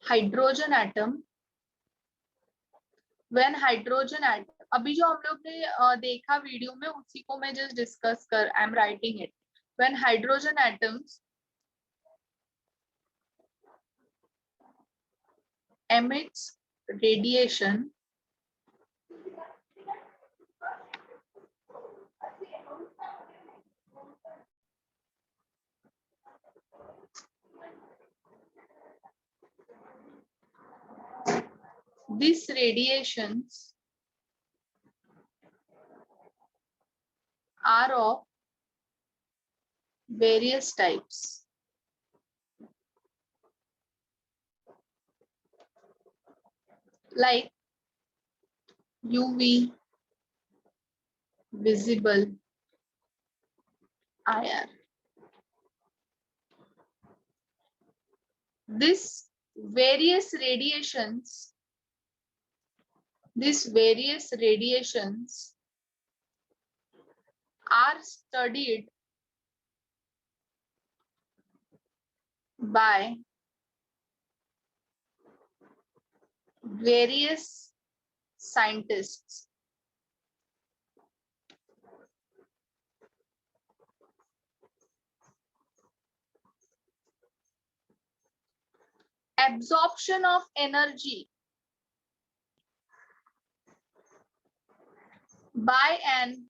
hydrogen atom अभी जो हम लोग ने देखा वीडियो में उसी को मैं जस्ट डिस्कस कर, I am writing it. when hydrogen atoms emits radiation, these radiations are of various types. Like UV, visible, IR. These various radiations are studied by various scientists. Absorption of energy by an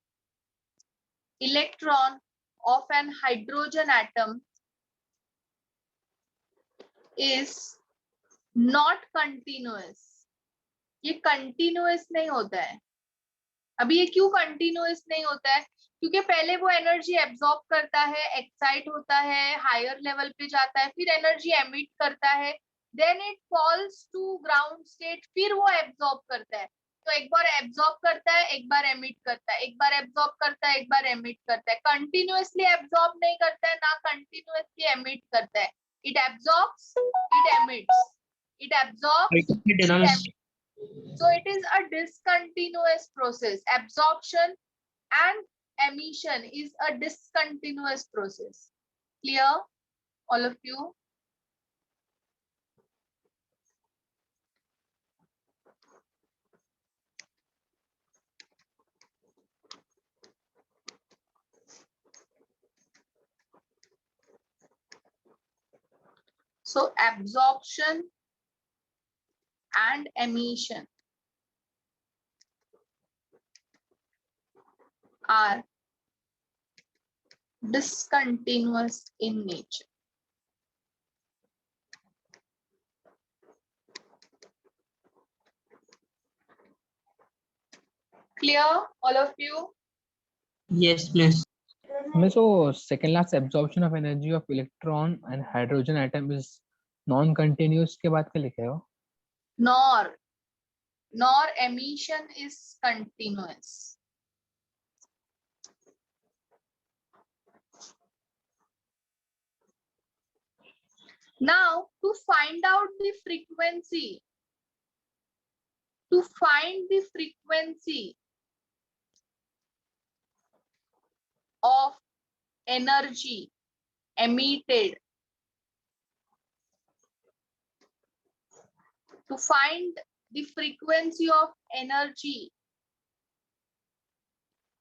electron of an hydrogen atom is not continuous. ये continuous नहीं होता है. अभी ये क्यों continuous नहीं होता है? क्योंकि पहले वो एनर्जी एब्जॉर्ब करता है, एक्साइट होता है, हायर लेवल पे जाता है, फिर एनर्जी एमिट करता है, then it falls to ground state, फिर वो एब्जॉर्ब करता है. तो एक बार एब्जॉर्ब करता है, एक बार एमिट करता है, एक बार एब्जॉर्ब करता है, एक बार एमिट करता है. कंटिन्यूअसली एब्जॉर्ब नहीं करता है, ना कंटिन्यूअसली एमिट करता है. It absorbs, it emits, it absorbs, it emits. So it is a discontinuous process. Absorption and emission is a discontinuous process. Clear, all of you? So absorption and emission are discontinuous in nature. Clear, all of you? Yes, miss. में so second last absorption of energy of electron and hydrogen atom is non continuous के बाद क्या लिखा है वो? Nor emission is continuous. Now to find out the frequency, of energy emitted, to find the frequency of energy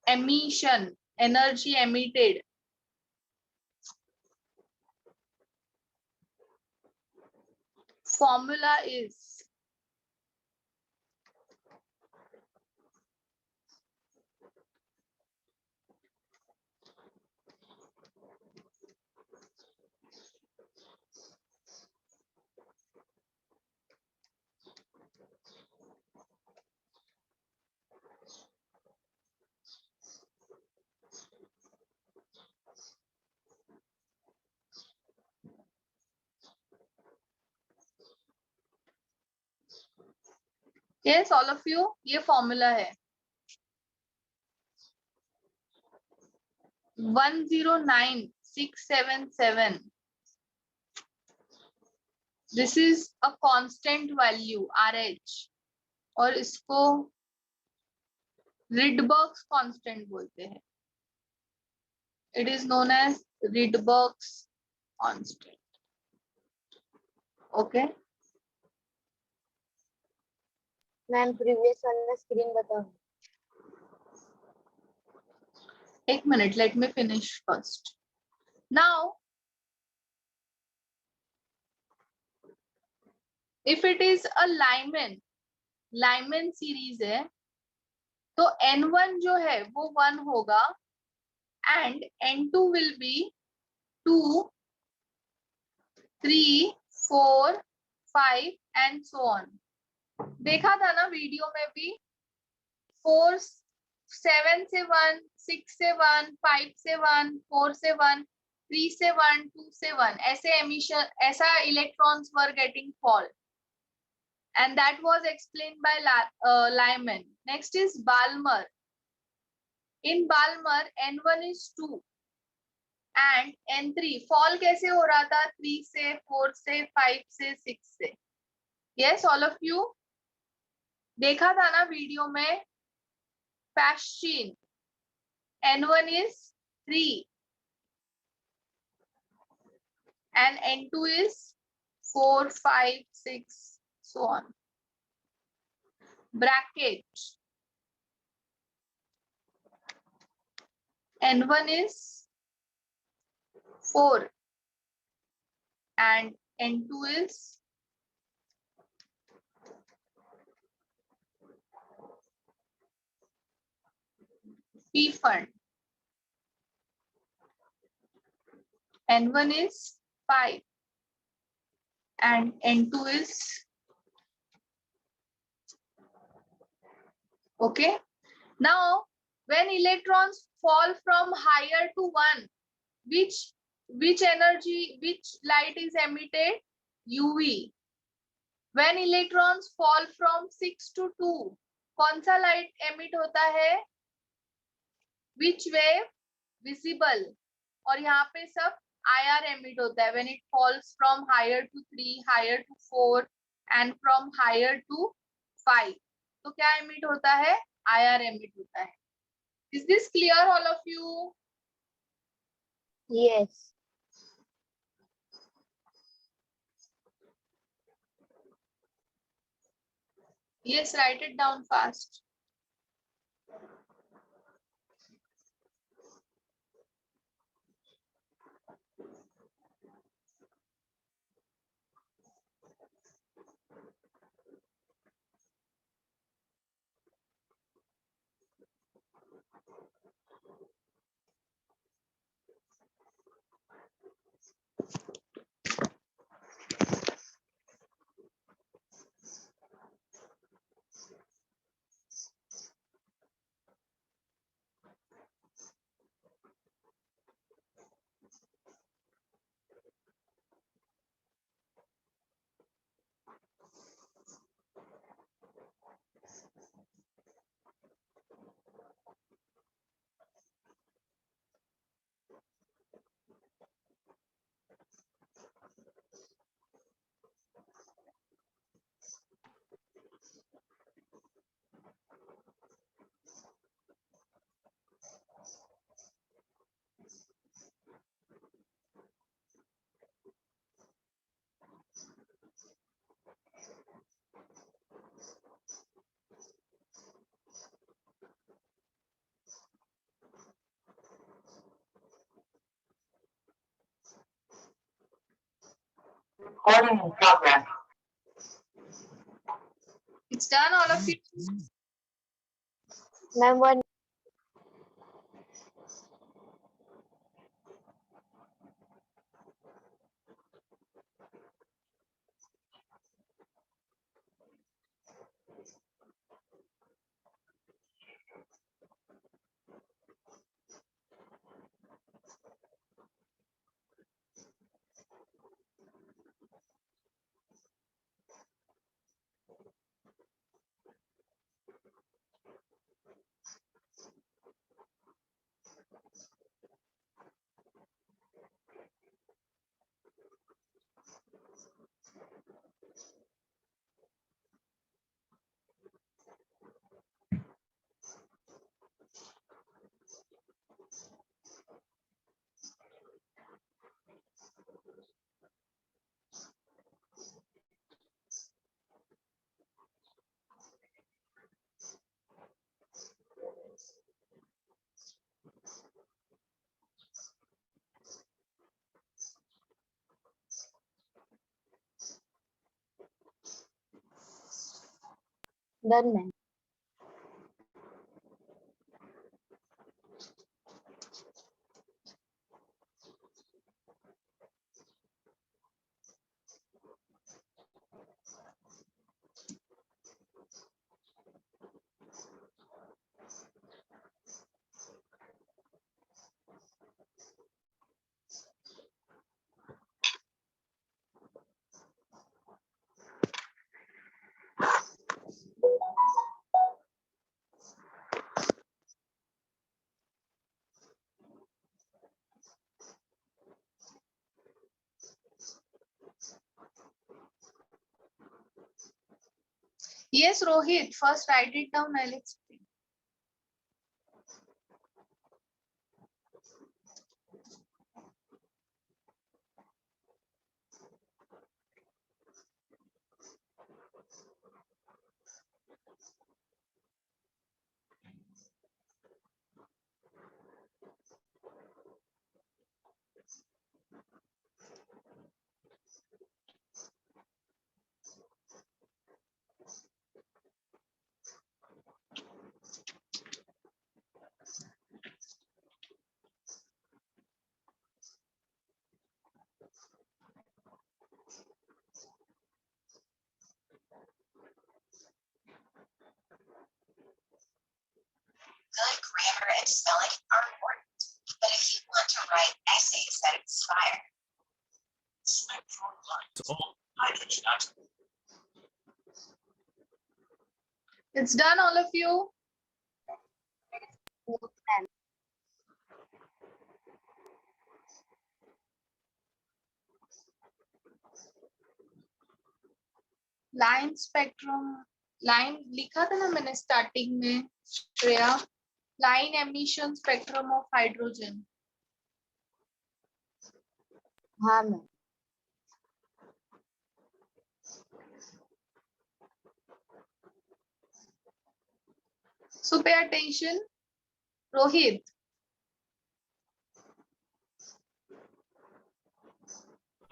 emission, energy emitted, formula is Yes, all of you, ये formula है 109677. This is a constant value RH और इसको Rydberg's constant बोलते हैं. It is known as Rydberg's constant. Okay. Ma'am previous वाला screen बताओ. एक minute, let me finish first. Now, if it is a Lyman series है, तो N1 जो है वो 1 होगा and N2 will be 2, 3, 4, 5 and so on. देखा था ना वीडियो में भी 4 7 से 1, 6 से 1, 5 से 1, 4 से 1, 3 से 1, 2 से 1 ऐसे emission ऐसा electrons were getting fall and that was explained by Lyman. Next is Balmer. In Balmer N1 is 2 and N3 fall कैसे हो रहा था 3 से 4 से 5 से 6 से. Yes, all of you देखा था ना वीडियो में Paschin N1 is 3 and N2 is 4, 5, 6 so on. Bracket N1 is 4 and N2 is P fund. N1 is 5 and N2 is okay. Now, when electrons fall from higher to 1, which light is emitted? UV. When electrons fall from 6 to 2, कौन सा light emit होता है? Which wave? Visible. और यहाँ पे सब IR emit होता है when it falls from higher to 3, higher to 4 and from higher to 5. तो क्या emit होता है? IR emit होता है. Is this clear, all of you? Yes. Yes, write it down fast. It's done, all of you. Ma'am, one Done, ma'am. Yes, Rohit, first write it down, I'll explain. Good grammar and spelling are important, but if you want to write essays that inspire, spectral lines of hydrogen atom. It's done, all of you. Line spectrum, line लिखा था ना मैंने starting में Shreya, line emission spectrum of hydrogen. हाँ ma'am. So pay attention, Rohit.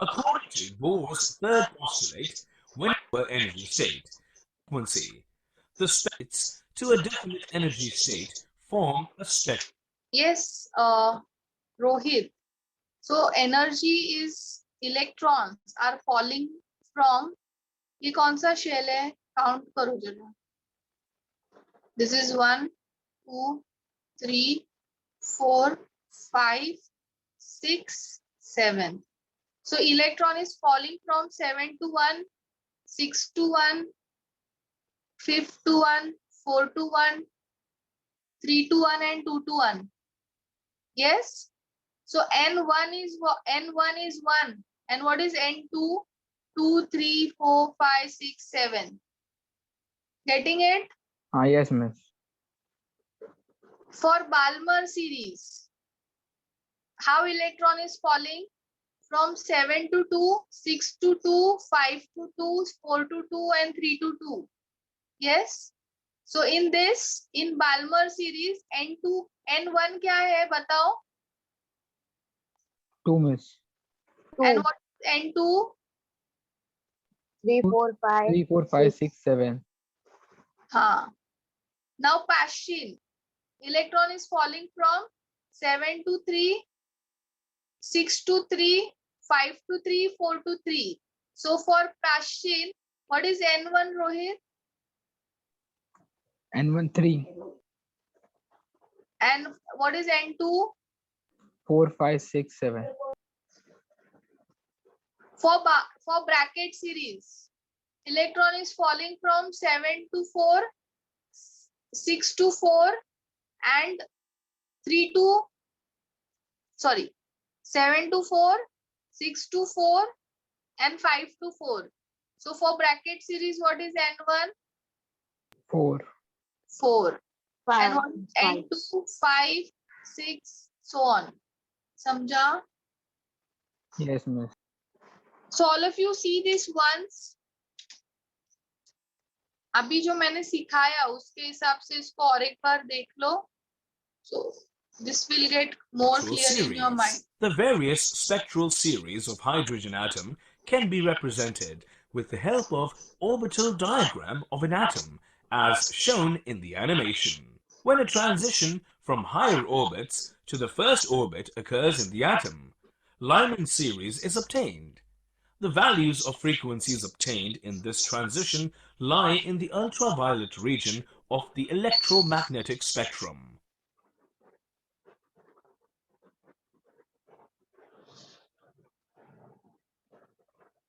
According to Bohr's third postulate, whenever energy state, frequency, the states to a definite energy state form a spectrum. Yes, Rohit. So energy is electrons are falling from, ये कौन सा shell है, count करो जरा. This is 1, 2, 3, 4, 5, 6, 7. So electron is falling from 7 to 1, 6 to 1, 5 to 1, 4 to 1, 3 to 1 and 2 to 1. Yes. So N1 is 1. And what is N2? 2, 3, 4, 5, 6, 7. Getting it? Yes, miss. For Balmer series, how electron is falling? From 7 to 2, 6 to 2, 5 to 2, 4 to 2 and 3 to 2. Yes. So in this, in Balmer series, N2, N1 क्या है बताओ? 2, miss. And what is N2? 3, 4, 5. 3, 4, 5, 6, 7. हाँ. Now Paschen, electron is falling from 7 to 3, 6 to 3, 5 to 3, 4 to 3. So for Paschen, what is N1, Rohit? N1, 3. And what is N2? 4, 5, 6, 7. For bracket series, electron is falling from 7 to 4, 6 to 4 and 7 to 4, 6 to 4 and 5 to 4. So for bracket series, what is N1? 4. 4. 5. And what is N2? 5, 6, so on. Samjha? Yes, miss. So all of you see this once. अभी जो मैंने सिखाया उसके हिसाब से इसको और एक बार देख लो. So this will get more clear in your mind. The various spectral series of hydrogen atom can be represented with the help of orbital diagram of an atom as shown in the animation. When a transition from higher orbits to the first orbit occurs in the atom, Lyman series is obtained. The values of frequencies obtained in this transition lie in the ultraviolet region of the electromagnetic spectrum.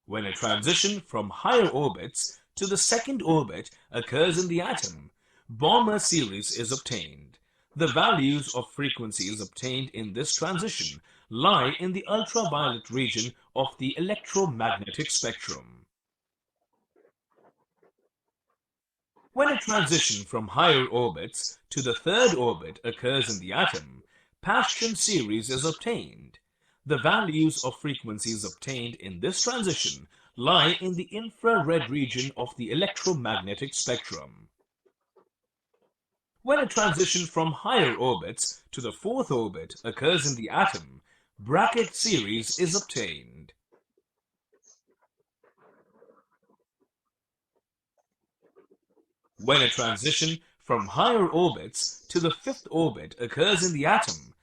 When a transition from higher orbits to the second orbit occurs in the atom, Balmer series is obtained. The values of frequencies obtained in this transition lie in the ultraviolet region of the electromagnetic spectrum. When a transition from higher orbits to the third orbit occurs in the atom, Paschen series is obtained. The values of frequencies obtained in this transition lie in the infrared region of the electromagnetic spectrum. When a transition from higher orbits to the fourth orbit occurs in the atom, Brackett series is obtained. When a transition from higher orbits to the fifth orbit occurs in the atom,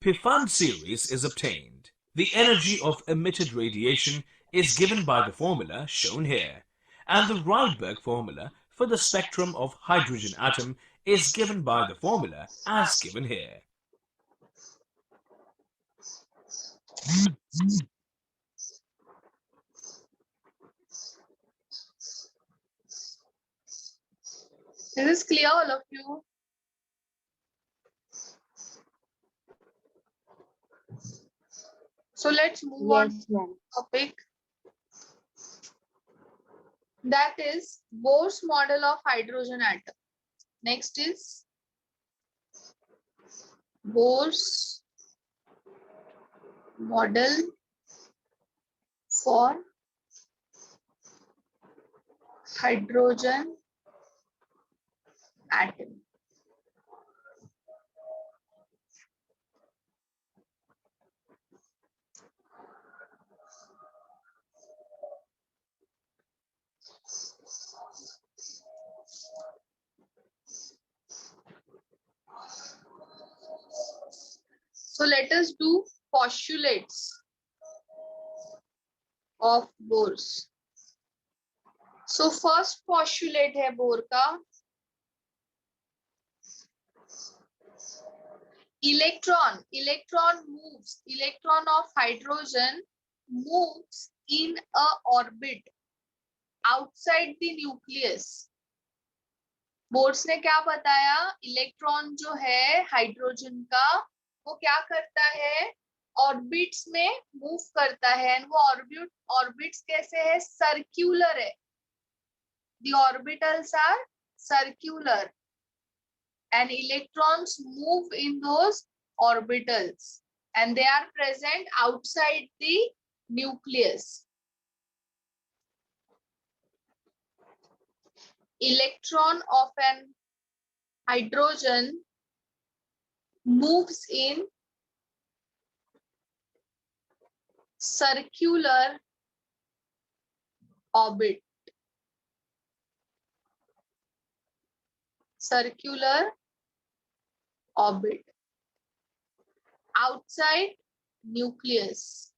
Pfund series is obtained. The energy of emitted radiation is given by the formula shown here, and the Rydberg formula for the spectrum of hydrogen atom is given by the formula as given here. Is this clear, all of you? So let's move on to Yes, ma'am. the topic. That is Bohr's model of hydrogen atom. Next is Bohr's model for hydrogen atom. So let us do postulates of Bohr's. So first postulate है bore का, electron of hydrogen moves in a orbit outside the nucleus. Bohr's ने क्या बताया, electron जो है hydrogen का वो क्या करता है, ऑर्बिट्स में मूव करता है, एंड वो ऑर्बिट्स कैसे है, सर्क्यूलर है. The orbitals are circular and electrons move in those orbitals and they are present outside the nucleus. Electron of an hydrogen moves in circular orbit. Circular orbit outside nucleus,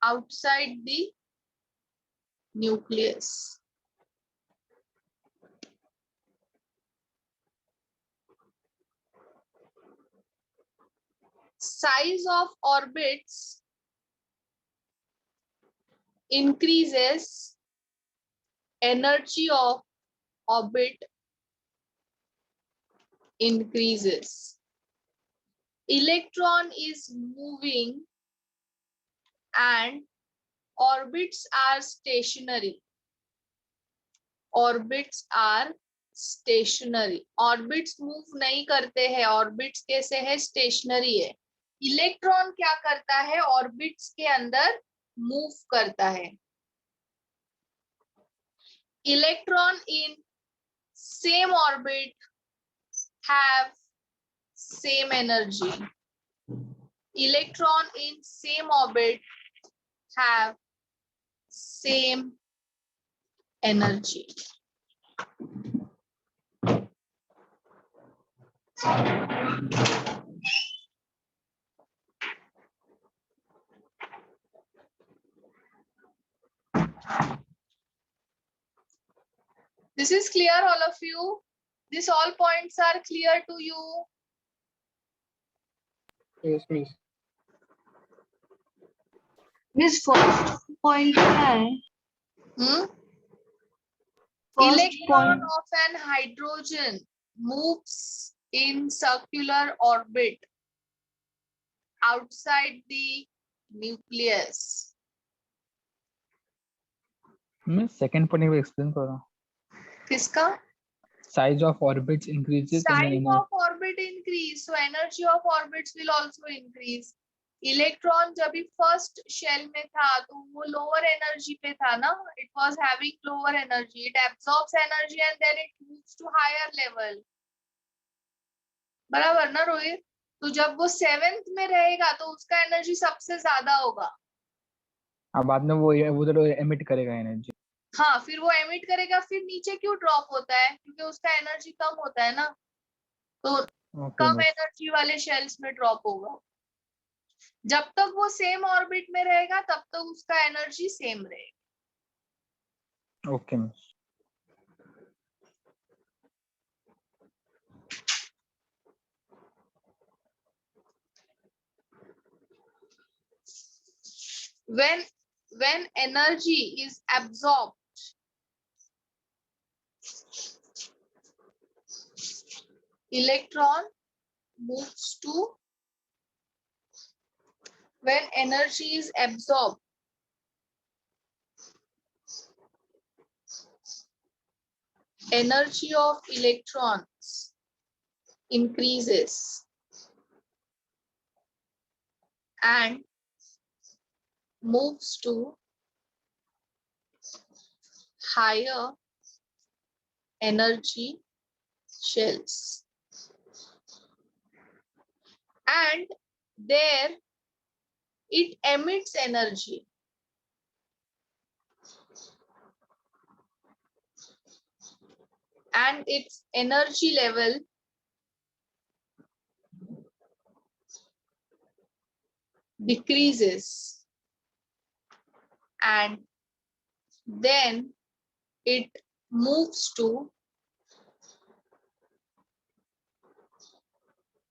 outside the nucleus. Size of orbits increases, energy of orbit increases. Electron is moving and orbits are stationary. Orbits are stationary. Orbits move नहीं करते हैं. Orbits कैसे है, stationary है. Electron क्या करता है, orbits के अंदर मूव करता है. Electron in same orbit have same energy. Electron in same orbit have same energy. This is clear, all of you? These all points are clear to you? Yes, miss. This first point क्या है? Hmm? First Electron point. of an hydrogen moves in circular orbit outside the nucleus. मैं second point को explain कर रहा हूँ. किसका? Size of orbits increases and the Size energy. of orbit increase, so energy of orbits will also increase. Electron जब भी first shell में था तो वो लोअर एनर्जी पे था ना, it was having lower energy, it absorbs energy and then it moves to higher level. बराबर ना रोहित? तो जब वो 7th में रहेगा तो उसका एनर्जी सबसे ज्यादा होगा. अब बाद में वो उधर emit करेगा एनर्जी. हाँ, फिर वो एमिट करेगा, फिर नीचे क्यों ड्रॉप होता है? क्योंकि उसका एनर्जी कम होता है ना, तो कम एनर्जी वाले शेल्स में ड्रॉप होगा. जब तक वो सेम ऑर्बिट में रहेगा तब तक उसका एनर्जी सेम रहेगा. Okay miss. When energy is absorbed, electron moves to, when energy is absorbed, energy of electrons increases and moves to higher energy shells, and there it emits energy. And its energy level decreases, and then it moves to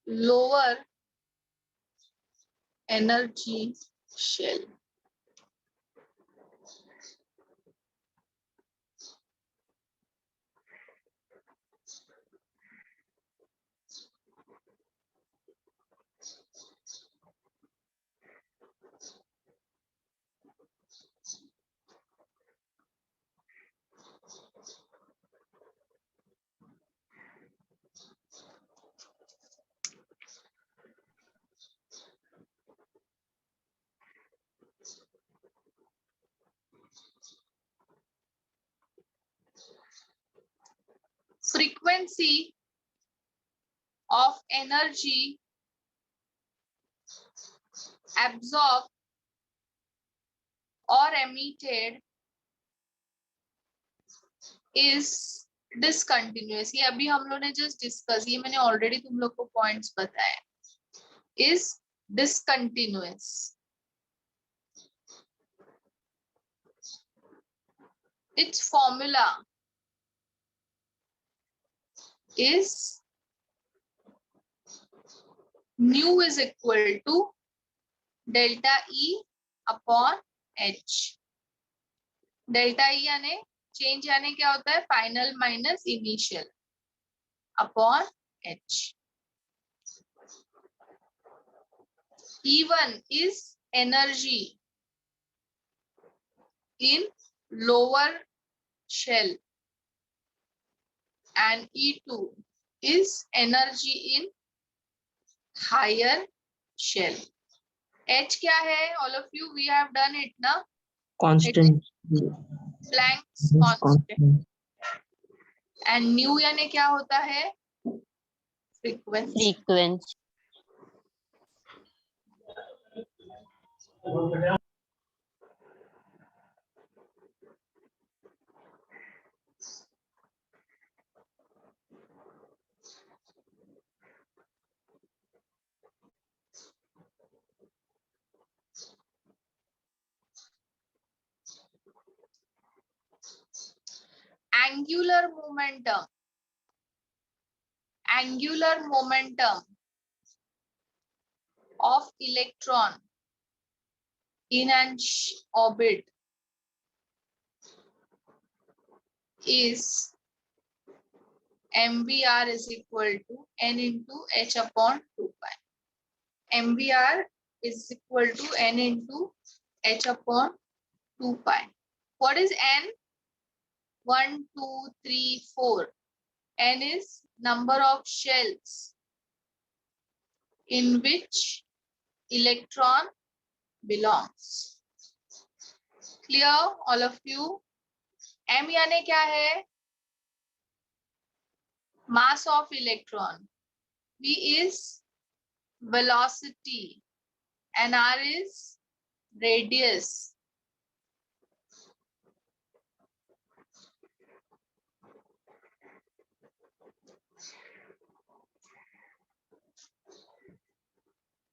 lower energy shell. Frequency of energy absorbed or emitted is discontinuous. ये अभी हम लोग ने just discuss, ये मैंने already तुम लोग को points बताए. Is discontinuous. Its formula is nu is equal to delta E upon H. Delta E यानी change यानी क्या होता है? Final minus initial upon H. E1 is energy in lower shell and E2 is energy in higher shell. H क्या है? All of you, we have done it ना? Constant. Planck's constant. And nu यानी क्या होता है? Frequency. Frequency. angular momentum of electron in an orbit is mvr is equal to n into h upon 2 pi. mvr is equal to n into h upon 2 pi. What is n? 1, 2, 3, 4. N is number of shells in which electron belongs. Clear all of you? M यानी क्या है? Mass of electron. V is velocity and R is radius.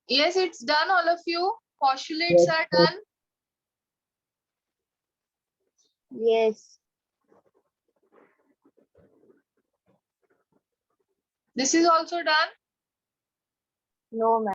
Yes, it's done, all of you. Postulates Yes, are sir. done. Yes. This is also done. No, ma'am.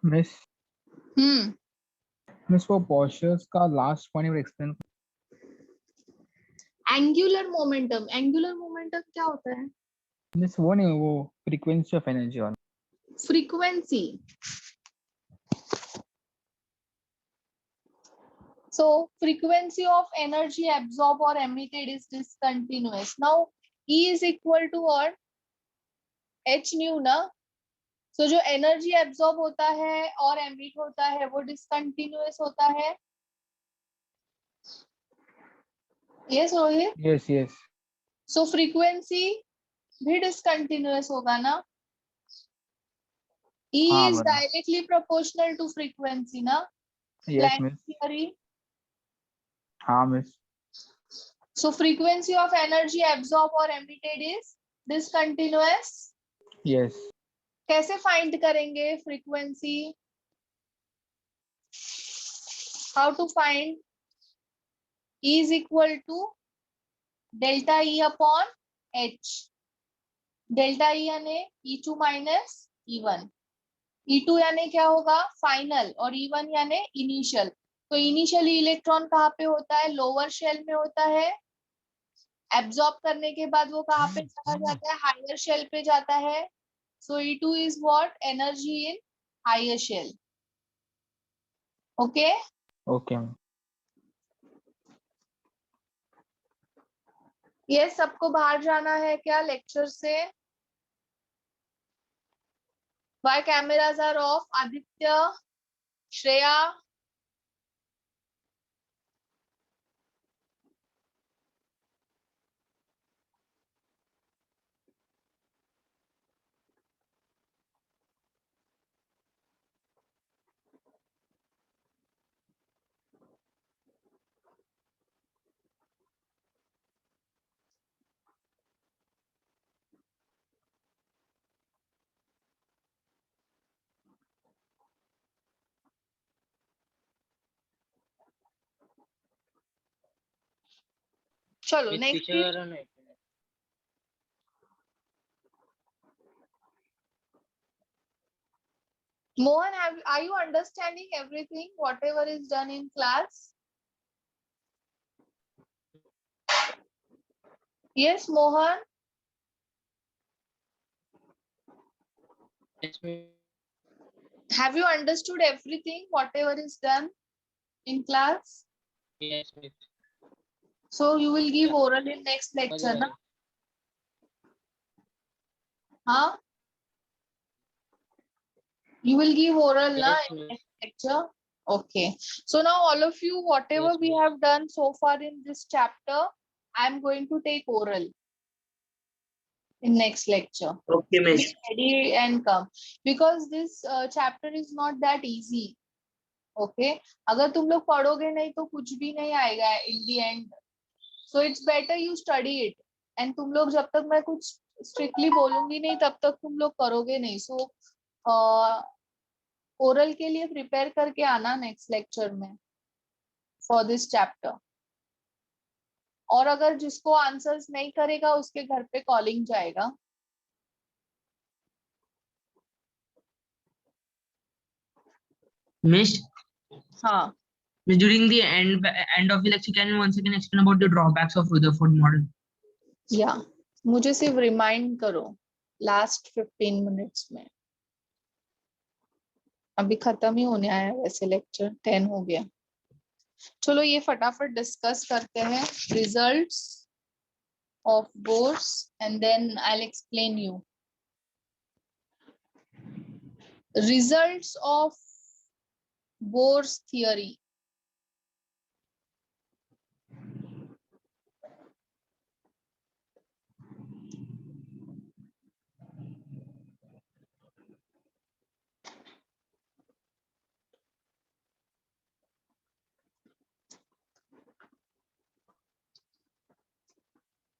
Miss Hmm. Miss वो postures का last point explain Angular momentum. Angular momentum क्या होता है? Miss वो नहीं वो frequency of energy वाला Frequency. So frequency of energy absorbed or emitted is discontinuous. Now E is equal to what? H nu ना. So जो energy absorb होता है और emit होता है वो discontinuous होता है. Yes Rohit. Yes yes So frequency भी discontinuous होगा ना. E हाँ is बराबर directly proportional to frequency ना. Yes Planck miss theory. हाँ miss So frequency of energy absorbed or emitted is discontinuous. Yes कैसे find करेंगे frequency? How to find? E is equal to delta E upon H. Delta E यानी E2 minus E1. E2 यानी क्या होगा? Final और E1 यानी initial. तो initially electron कहाँ पे होता है? लोअर शेल में होता है. एब्जॉर्ब करने के बाद वो कहाँ पे चला जाता है? हायर शेल पे जाता है. So E2 is what? Energy in higher shell. Okay? Okay ये सबको बाहर जाना है क्या लेक्चर से? Why cameras are off? Aditya, Shreya. चलो next. Mohan, are you understanding everything, whatever is done in class? Yes, Mohan. Have you understood everything, whatever is done in class? Yes, miss. So you will give oral in next lecture, na? Huh? You will give oral, na, Yes, in miss. next lecture. Okay. So now all of you, whatever we have done so far in this chapter, I'm going to take oral in next lecture. Okay, Be miss. ready and come because this chapter is not that easy. Okay. अगर तुम लोग पढ़ोगे नहीं तो कुछ भी नहीं आएगा in the end. So it's better you study it. And तुम लोग जब तक मैं कुछ strictly बोलूंगी नहीं तब तक तुम लोग करोगे नहीं. So ओरल के लिए प्रिपेयर करके आना नेक्स्ट लेक्चर में फॉर दिस चैप्टर. और अगर जिसको आंसर्स नहीं करेगा उसके घर पे कॉलिंग जाएगा. Miss, हाँ. during the end of the lecture, can you once again explain about the drawbacks of Rutherford model? या मुझे सिर्फ रिमाइंड करो लास्ट 15 मिनट्स में. अभी खत्म ही होने आया वैसे लेक्चर 10 हो गया. चलो ये फटाफट डिस्कस करते हैं results of Bohr's and then I will explain you. Results of Bohr's theory.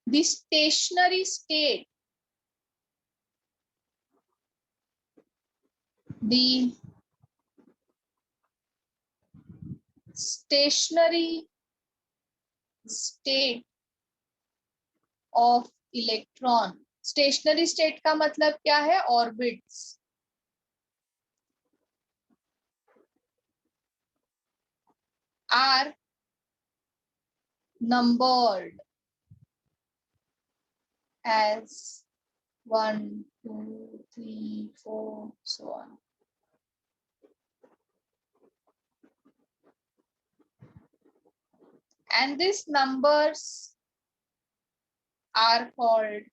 The stationary state. The stationary state of electron. Stationary state का मतलब क्या है? Orbits. Are numbered as 1, 2, 3, 4, so on. And these numbers are called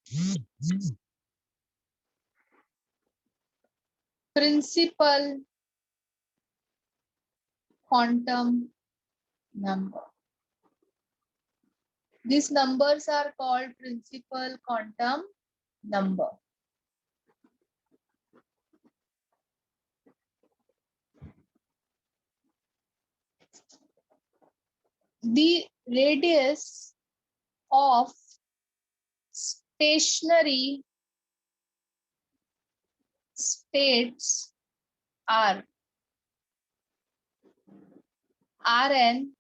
principal quantum number. These numbers are called principal quantum number. The radius of stationary states are Rn.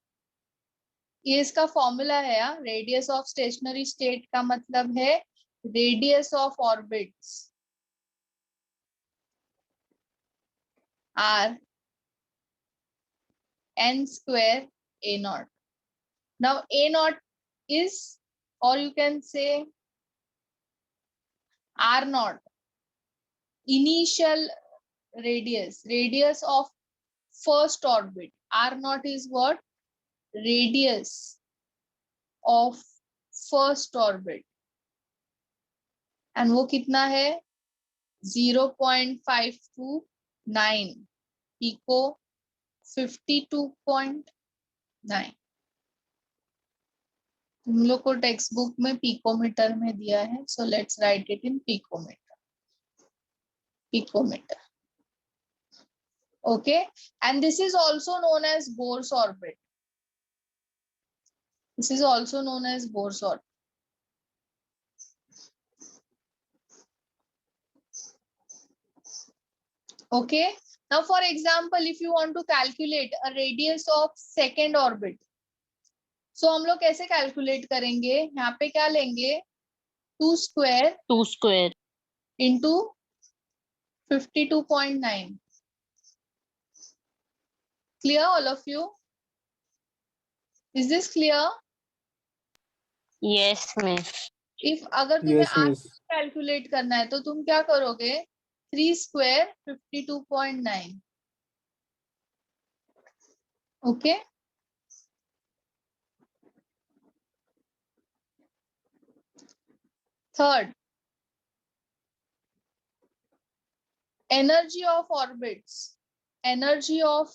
ये इसका formula है. Radius of stationery state का मतलब है radius of orbits are n square a naught. Now a naught is, or you can say r naught, initial radius of first orbit. R naught is what? Radius of first orbit. And वो कितना है? 0.529 pico 52.9. तुम लोग को text book में picometre में दिया है. So let's write it in picometer. Picometer. Okay, and this is also known as Bohr's orbit. This is also known as Bohr's orbit. Okay, now for example, if you want to calculate a radius of second orbit, so हम लोग कैसे calculate करेंगे? यहाँ पे क्या लेंगे? 2 square into 52.9. Clear, all of you? Is this clear? Yes, miss. If अगर तुम्हें R calculate करना है तो तुम क्या करोगे? 3 square 52.9. Okay. Third, energy of orbits. Energy of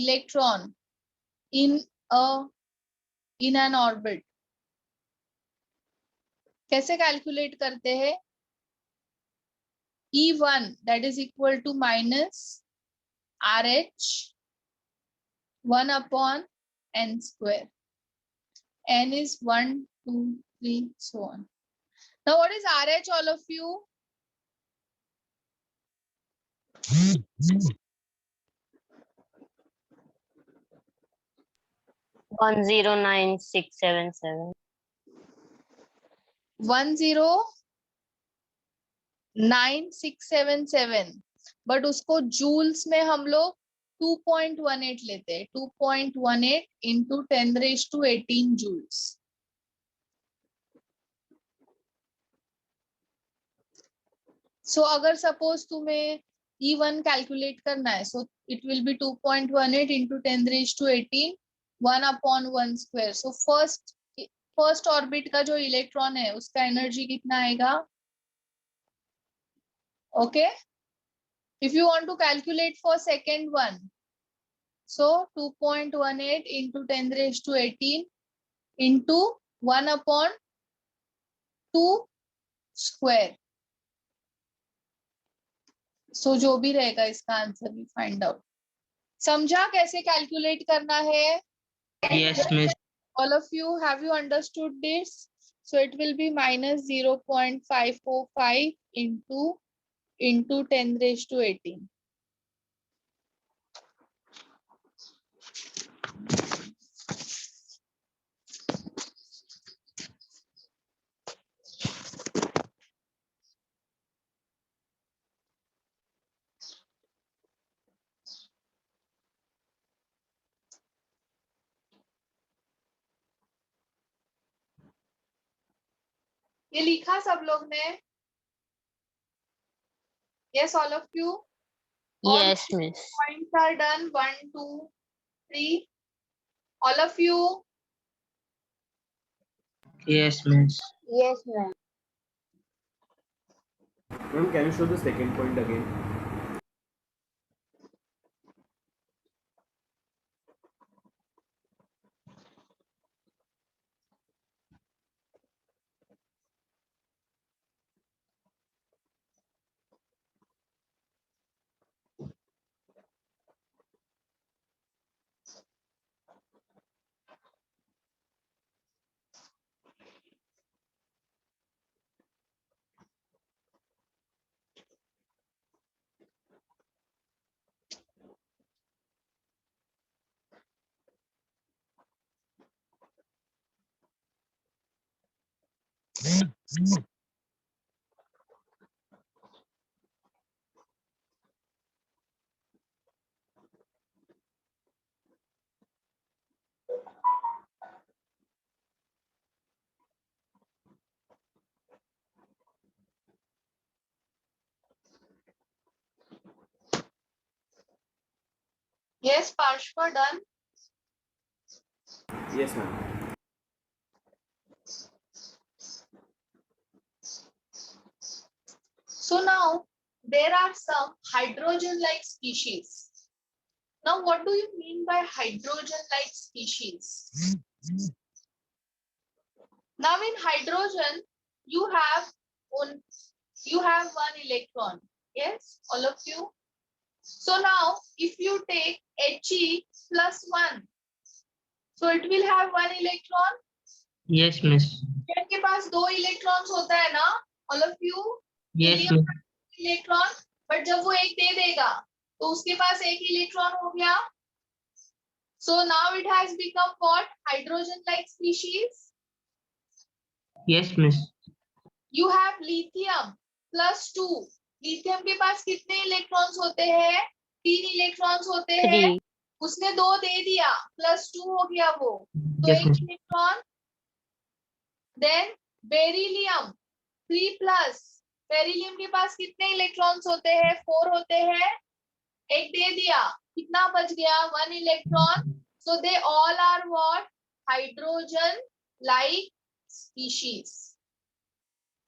electron in an orbit, कैसे कैलकुलेट करते हैं? E1 that is equal to minus RH 1 upon n square. N is 1, 2, 3, so on. Now what is RH, all of you? 109677. 109677, but उसको joules में हम लोग 2.18 लेते हैं. 2.18 into 10⁻18 joules. सो अगर सपोज तुम्हें E1 कैलकुलेट करना है, so it will be 2.18 into 10⁻18 1 upon 1 square. So first orbit का जो इलेक्ट्रॉन है उसका एनर्जी कितना आएगा? Okay, if you want to calculate for second one, so 2.18 into 10⁻18 into 1 upon 2 square. So जो भी रहेगा इसका आंसर भी फाइंड आउट. समझा कैसे कैलकुलेट करना है? Yes, miss. All of you, have you understood this? So it will be minus 0.545 into 10⁻18. ये लिखा सब लोग ने? Yes, all of you. All Yes, miss. points are done. 1, 2, 3. All of you. Yes, miss. Yes, ma'am. Ma'am, can you show the second point again? Yes, Parshva, done. Yes, ma'am. So now there are some hydrogen-like species. Now, what do you mean by hydrogen-like species? Now, in hydrogen, you have one electron. Yes, all of you. So now, if you take He plus 1, so it will have one electron. Yes, miss. के पास 2 electrons होता है ना, all of you. Yes, Helium miss. Electron, but जब वो एक दे देगा तो उसके पास एक इलेक्ट्रॉन हो गया. So now it has become what? Hydrogen-like species. Yes, miss. You have lithium plus 2. Lithium के पास कितने इलेक्ट्रॉन्स होते हैं? 3 इलेक्ट्रॉन्स होते हैं. 3. उसने 2 दे दिया, प्लस 2 हो गया वो, तो Yes, एक miss. Electron. Then beryllium 3 plus. Beryllium के पास कितने इलेक्ट्रॉन्स होते हैं? 4 होते हैं. एक दे दिया, कितना बच गया? 1 electron. So they all are what? Hydrogen like species.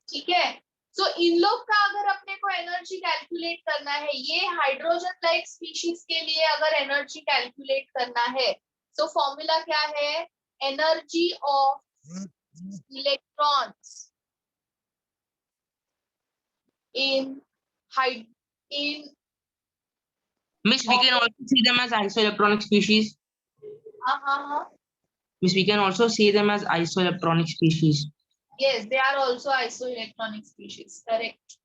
ठीक है. सो इन लोग का अगर अपने को एनर्जी कैलकुलेट करना है, ये हाइड्रोजन लाइक स्पीशीज के लिए अगर एनर्जी कैलकुलेट करना है, तो फॉर्मूला क्या है? Energy of electrons in Miss, we can also see them as isoelectronic species. Miss, we can also see them as isoelectronic species. Yes, they are also isoelectronic species. Correct.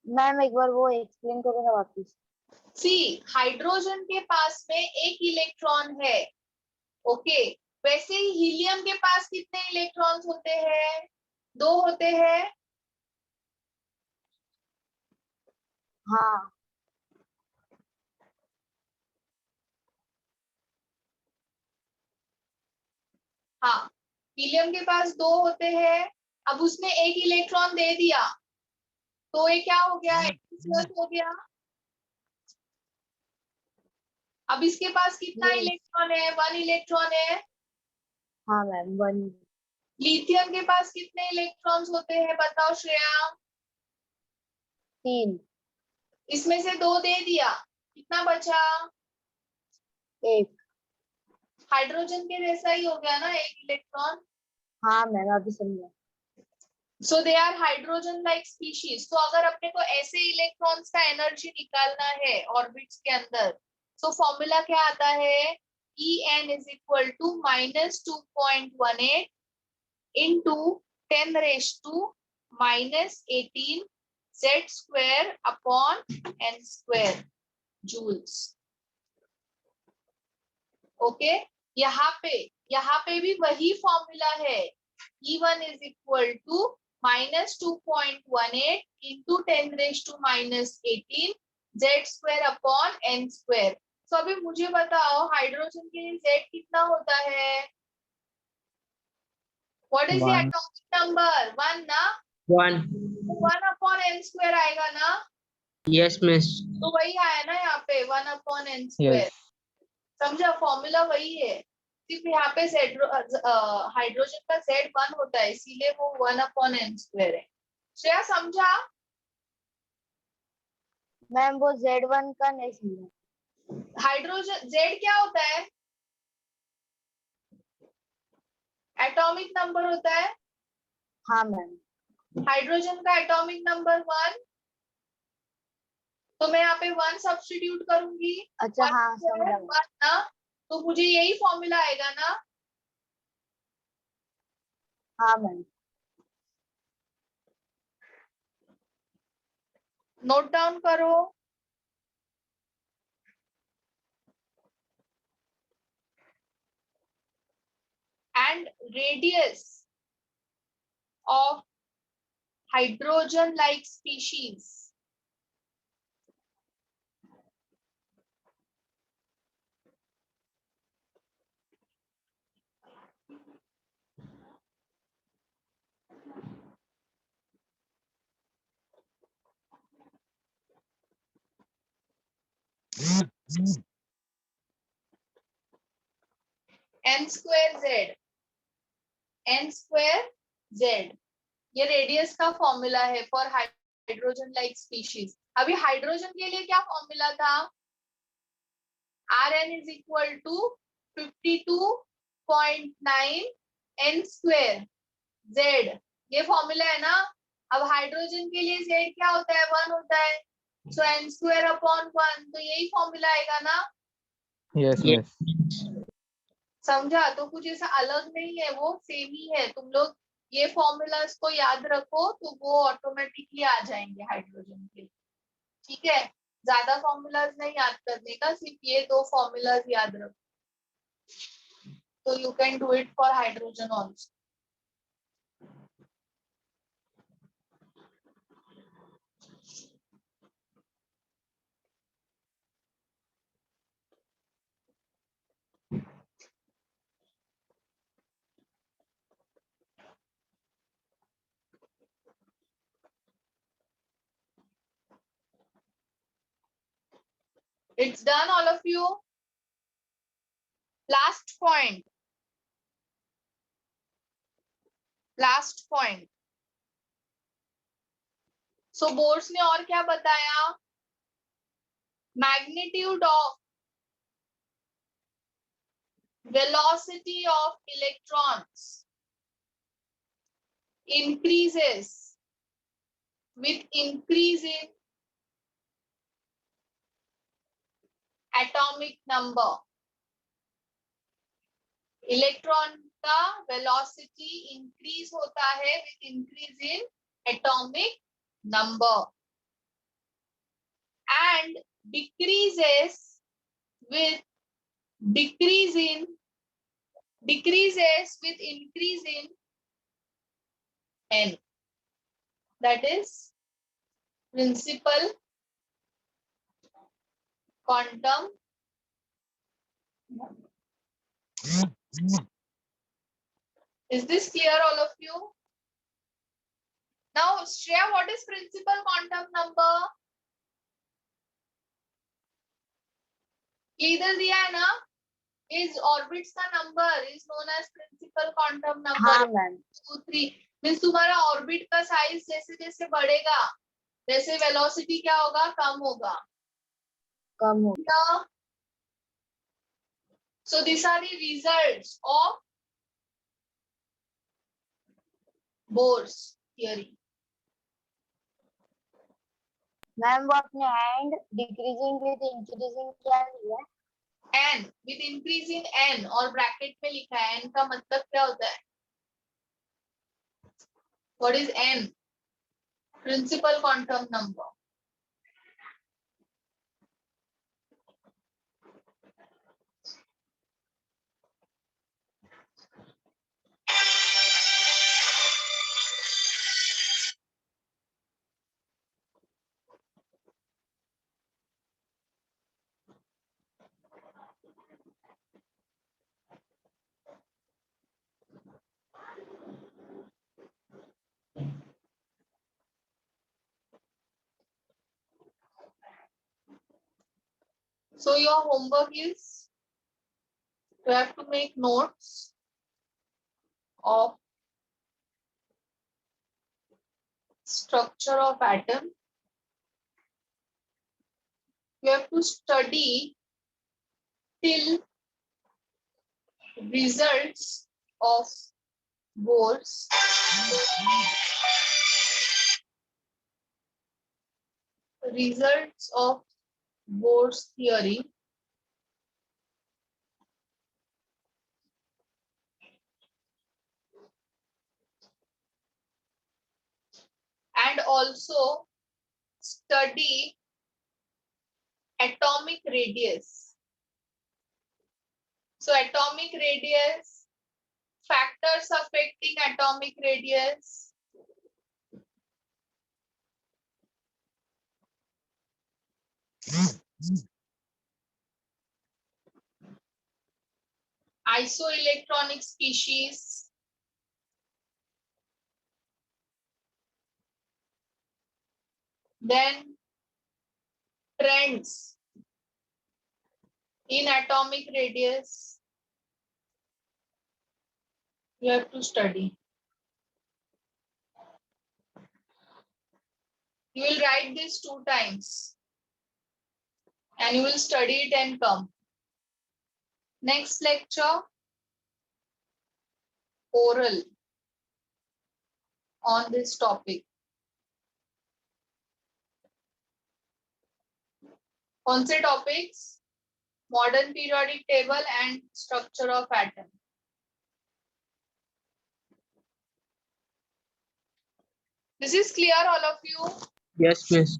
Ma'am एक बार वो explain करो ना वापस। See, hydrogen के पास में एक electron है, okay. वैसे ही हीलियम के पास कितने इलेक्ट्रॉन्स होते हैं? 2 होते हैं। हाँ हाँ, हीलियम के पास 2 होते हैं। अब उसने एक इलेक्ट्रॉन दे दिया, तो ये क्या हो गया? प्लस हो गया। अब इसके पास कितना इलेक्ट्रॉन है? 1 इलेक्ट्रॉन है। हाँ मैम 1। लिथियम के पास कितने इलेक्ट्रॉन्स होते हैं? बताओ श्रेया। 3। इसमें से 2 दे दिया, कितना बचा? 1। हाइड्रोजन के जैसा ही हो गया ना, एक इलेक्ट्रॉन। हाँ मैम अभी समझा। So they are hydrogen like species. तो अगर अपने को ऐसे इलेक्ट्रॉन्स का एनर्जी निकालना है ऑर्बिट्स के अंदर, तो फॉर्मूला क्या आता है? En is equal to -2.18 into 10⁻⁻18 Z square upon n square joules. Okay, यहाँ पे भी वही फॉर्मूला है। E1 is equal to -2.18 into 10⁻⁻18 Z square upon n square. तो अभी मुझे बताओ हाइड्रोजन के लिए Z कितना होता है? What is the atomic number? 1 ना? 1. 1 upon n square आएगा ना? Yes, miss. तो वही आया ना यहाँ पे 1 upon n square. समझा? फॉर्मूला वही है, सिर्फ यहाँ पे हाइड्रोजन का Z1 होता है, इसीलिए वो 1 upon n square है। श्रेया समझा? मैम वो Z1 का नहीं समझा। हाइड्रोजन Z क्या होता है? एटॉमिक नंबर होता है। हाँ मैम। हाइड्रोजन का एटॉमिक नंबर 1, तो मैं यहाँ पे 1 सब्स्टिट्यूट करूंगी। अच्छा हाँ समझा। 1 ना, तो मुझे यही फॉर्मूला आएगा ना? हाँ मैम। नोट डाउन करो। And radius of hydrogen like species n square z, n square z, ये रेडियस का फॉर्मूला है फॉर हाइड्रोजन लाइक स्पीशीज। अभी हाइड्रोजन के लिए क्या फॉर्मूला था? Rn is equal to 52.9 n square z, ये फॉर्मूला है ना? अब हाइड्रोजन के लिए z क्या होता है? 1 होता है, सो n square upon 1, तो यही फॉर्मूला आएगा ना? यस। समझा? तो कुछ ऐसा अलग नहीं है, वो सेम ही है। तुम लोग ये फॉर्मूलाज को याद रखो तो वो ऑटोमेटिकली आ जाएंगे हाइड्रोजन के। ठीक है, ज्यादा फॉर्मूलाज नहीं याद करने का, सिर्फ ये 2 फॉर्मूलाज याद रखो, तो you can do it for hydrogen also. It's done, all of you. Last point. Last point. So Bohr's ने और क्या बताया, magnitude of velocity of electrons increases with increase in atomic number. Electron का velocity increase होता है with increase in atomic number and decreases with increase in n. That is principal quantum. Is this clear, all of you? Now, Shreya, what is principal quantum number? इधर दिया है ना, is orbits का number is known as principal quantum number. हाँ ma'am. 2, 3 means तुम्हारा orbit का size जैसे जैसे बढ़ेगा वैसे वेलोसिटी क्या होगा, कम होगा. So these are the results of Bohr's theory. Ma'am वो अपने एंड डिक्रीजिंग विद इंक्रीजिंग क्या लिया? n with increasing n और ब्रैकेट में लिखा है. n का मतलब क्या होता है? What is n? Principal quantum number. So your homework is you have to make notes of structure of atom. You have to study till results of Bohr's theory. And also study atomic radius. So atomic radius, factors affecting atomic radius, isoelectronic species, then trends in atomic radius you have to study. You will write this 2 times and you will study it and come. Next lecture, oral on this topic. कौन से topics? Modern periodic table and structure of atom. This is clear, all of you? Yes, miss.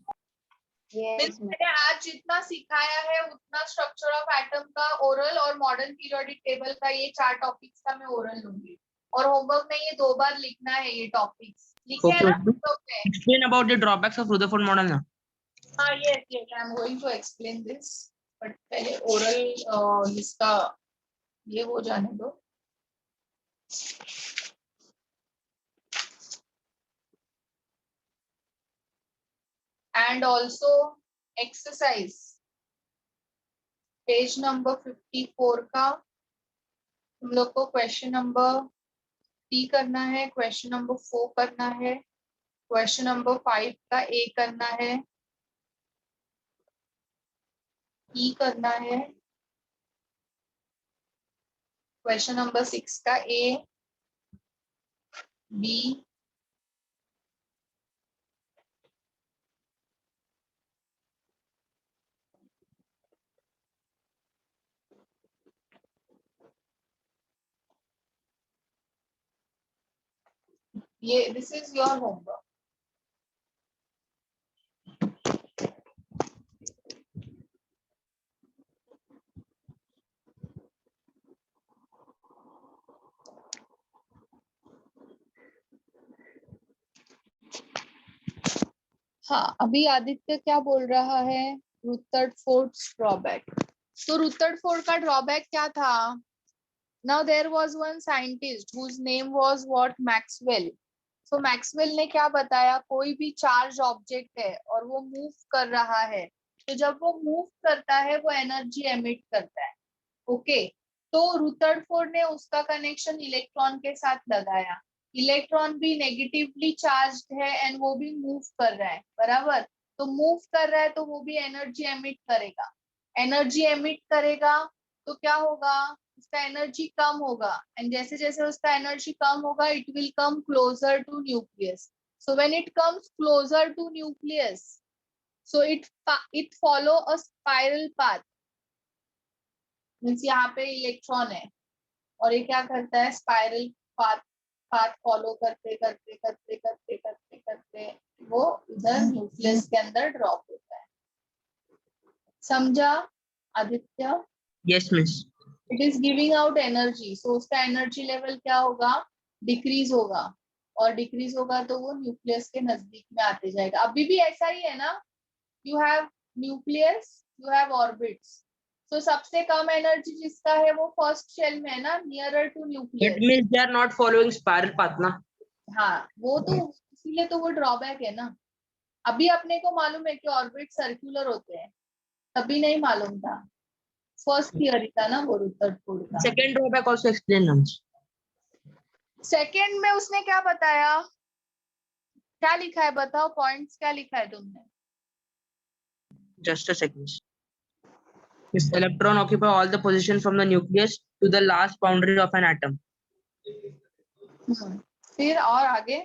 Yes मैंने आज जितना सिखाया है उतना structure of atom का oral और मॉडर्न पीरियोडिक टेबल का ये 4 टॉपिक्स का मैं ओरल लूंगी. और होमवर्क में ये 2 बार लिखना है ये टॉपिक्स. लिखे हैं ना? Okay. Explain about the drawbacks of Rutherford model now. हाँ, yes, I am going to explain this, but पहले ओरल इसका ये हो जाने दो. And also exercise page number 54 का तुम लोग को क्वेश्चन नंबर 3 करना है, क्वेश्चन नंबर 4 करना है क्वेश्चन नंबर 5 का ए करना है, ई करना है। क्वेश्चन नंबर 6 का ए, बी, ये दिस इज योर होमवर्क। हाँ, अभी आदित्य क्या बोल रहा है? रुदरफोर्ड्स ड्रॉबैक। तो रुदरफोर्ड का ड्रॉबैक क्या था? Now there was one scientist whose name was what? Maxwell. So Maxwell ने क्या बताया? कोई भी चार्ज ऑब्जेक्ट है और वो मूव कर रहा है, तो जब वो मूव करता है वो एनर्जी एमिट करता है। ओके, तो रुदरफोर्ड ने उसका कनेक्शन इलेक्ट्रॉन के साथ लगाया। इलेक्ट्रॉन भी नेगेटिवली चार्ज्ड है एंड वो भी मूव कर रहा है, बराबर। तो मूव कर रहा है तो वो भी एनर्जी एमिट करेगा। एनर्जी एमिट करेगा तो क्या होगा? उसका एनर्जी कम होगा, एंड जैसे जैसे उसका एनर्जी कम होगा it will come closer to nucleus. So when it comes closer to nucleus, so it follow a spiral path. Means यहाँ पे इलेक्ट्रॉन है और ये क्या करता है? स्पाइरल पाथ फॉलो करते करते करते करते करते करते वो इधर न्यूक्लियस के अंदर ड्रॉप होता है। समझा Aditya? Yes miss. It is giving out energy, so उसका एनर्जी लेवल क्या होगा? डिक्रीज होगा, और डिक्रीज होगा तो वो न्यूक्लियस के नजदीक में आते जाएगा। अभी भी ऐसा ही है ना, you have nucleus, you have orbits. तो सबसे कम एनर्जी जिसका है वो फर्स्ट शेल में है ना, nearer to That nucleus. means they are not following spiral path ना। हाँ, वो तो इसीलिए तो वो ड्रॉबैक है ना। अभी अपने को मालूम है कि ऑर्बिट सर्कुलर होते हैं, तभी नहीं मालूम था। फर्स्ट थियरी था ना वो रुदरफोर्ड का। Second drawback also explain ना। सेकेंड में उसने क्या बताया? क्या लिखा है बताओ, पॉइंट्स क्या लिखा है तुमने? Just a second. This electron occupy all the position from the nucleus to the last boundary of an atom. फिर और आगे?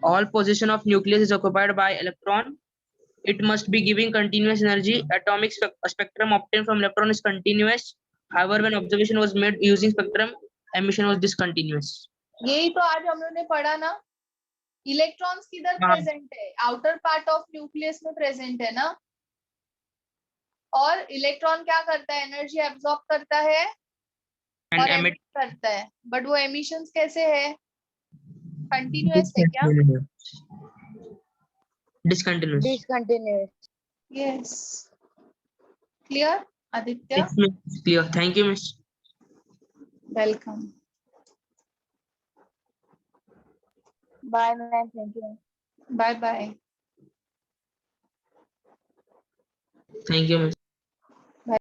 All position of nucleus is occupied by electron. It must be giving continuous energy. Atomic spectrum obtained from electron is continuous. However, when observation was made using spectrum, emission was discontinuous. यही तो आज हम लोगों ने पढ़ा ना। Electrons किधर present है? आउटर पार्ट ऑफ न्यूक्लियस में प्रेजेंट है ना। और इलेक्ट्रॉन क्या करता है? एनर्जी एब्सॉर्ब करता है And और emit एमिट करता है। बट वो एमिशंस कैसे है? कंटिन्यूअस है क्या? discontinuous. Discontinuous. Yes. Clear Aditya? Yes, miss. Clear. Thank you, miss. Welcome. Bye, ma'am. Thank you. Bye bye. Thank you, miss.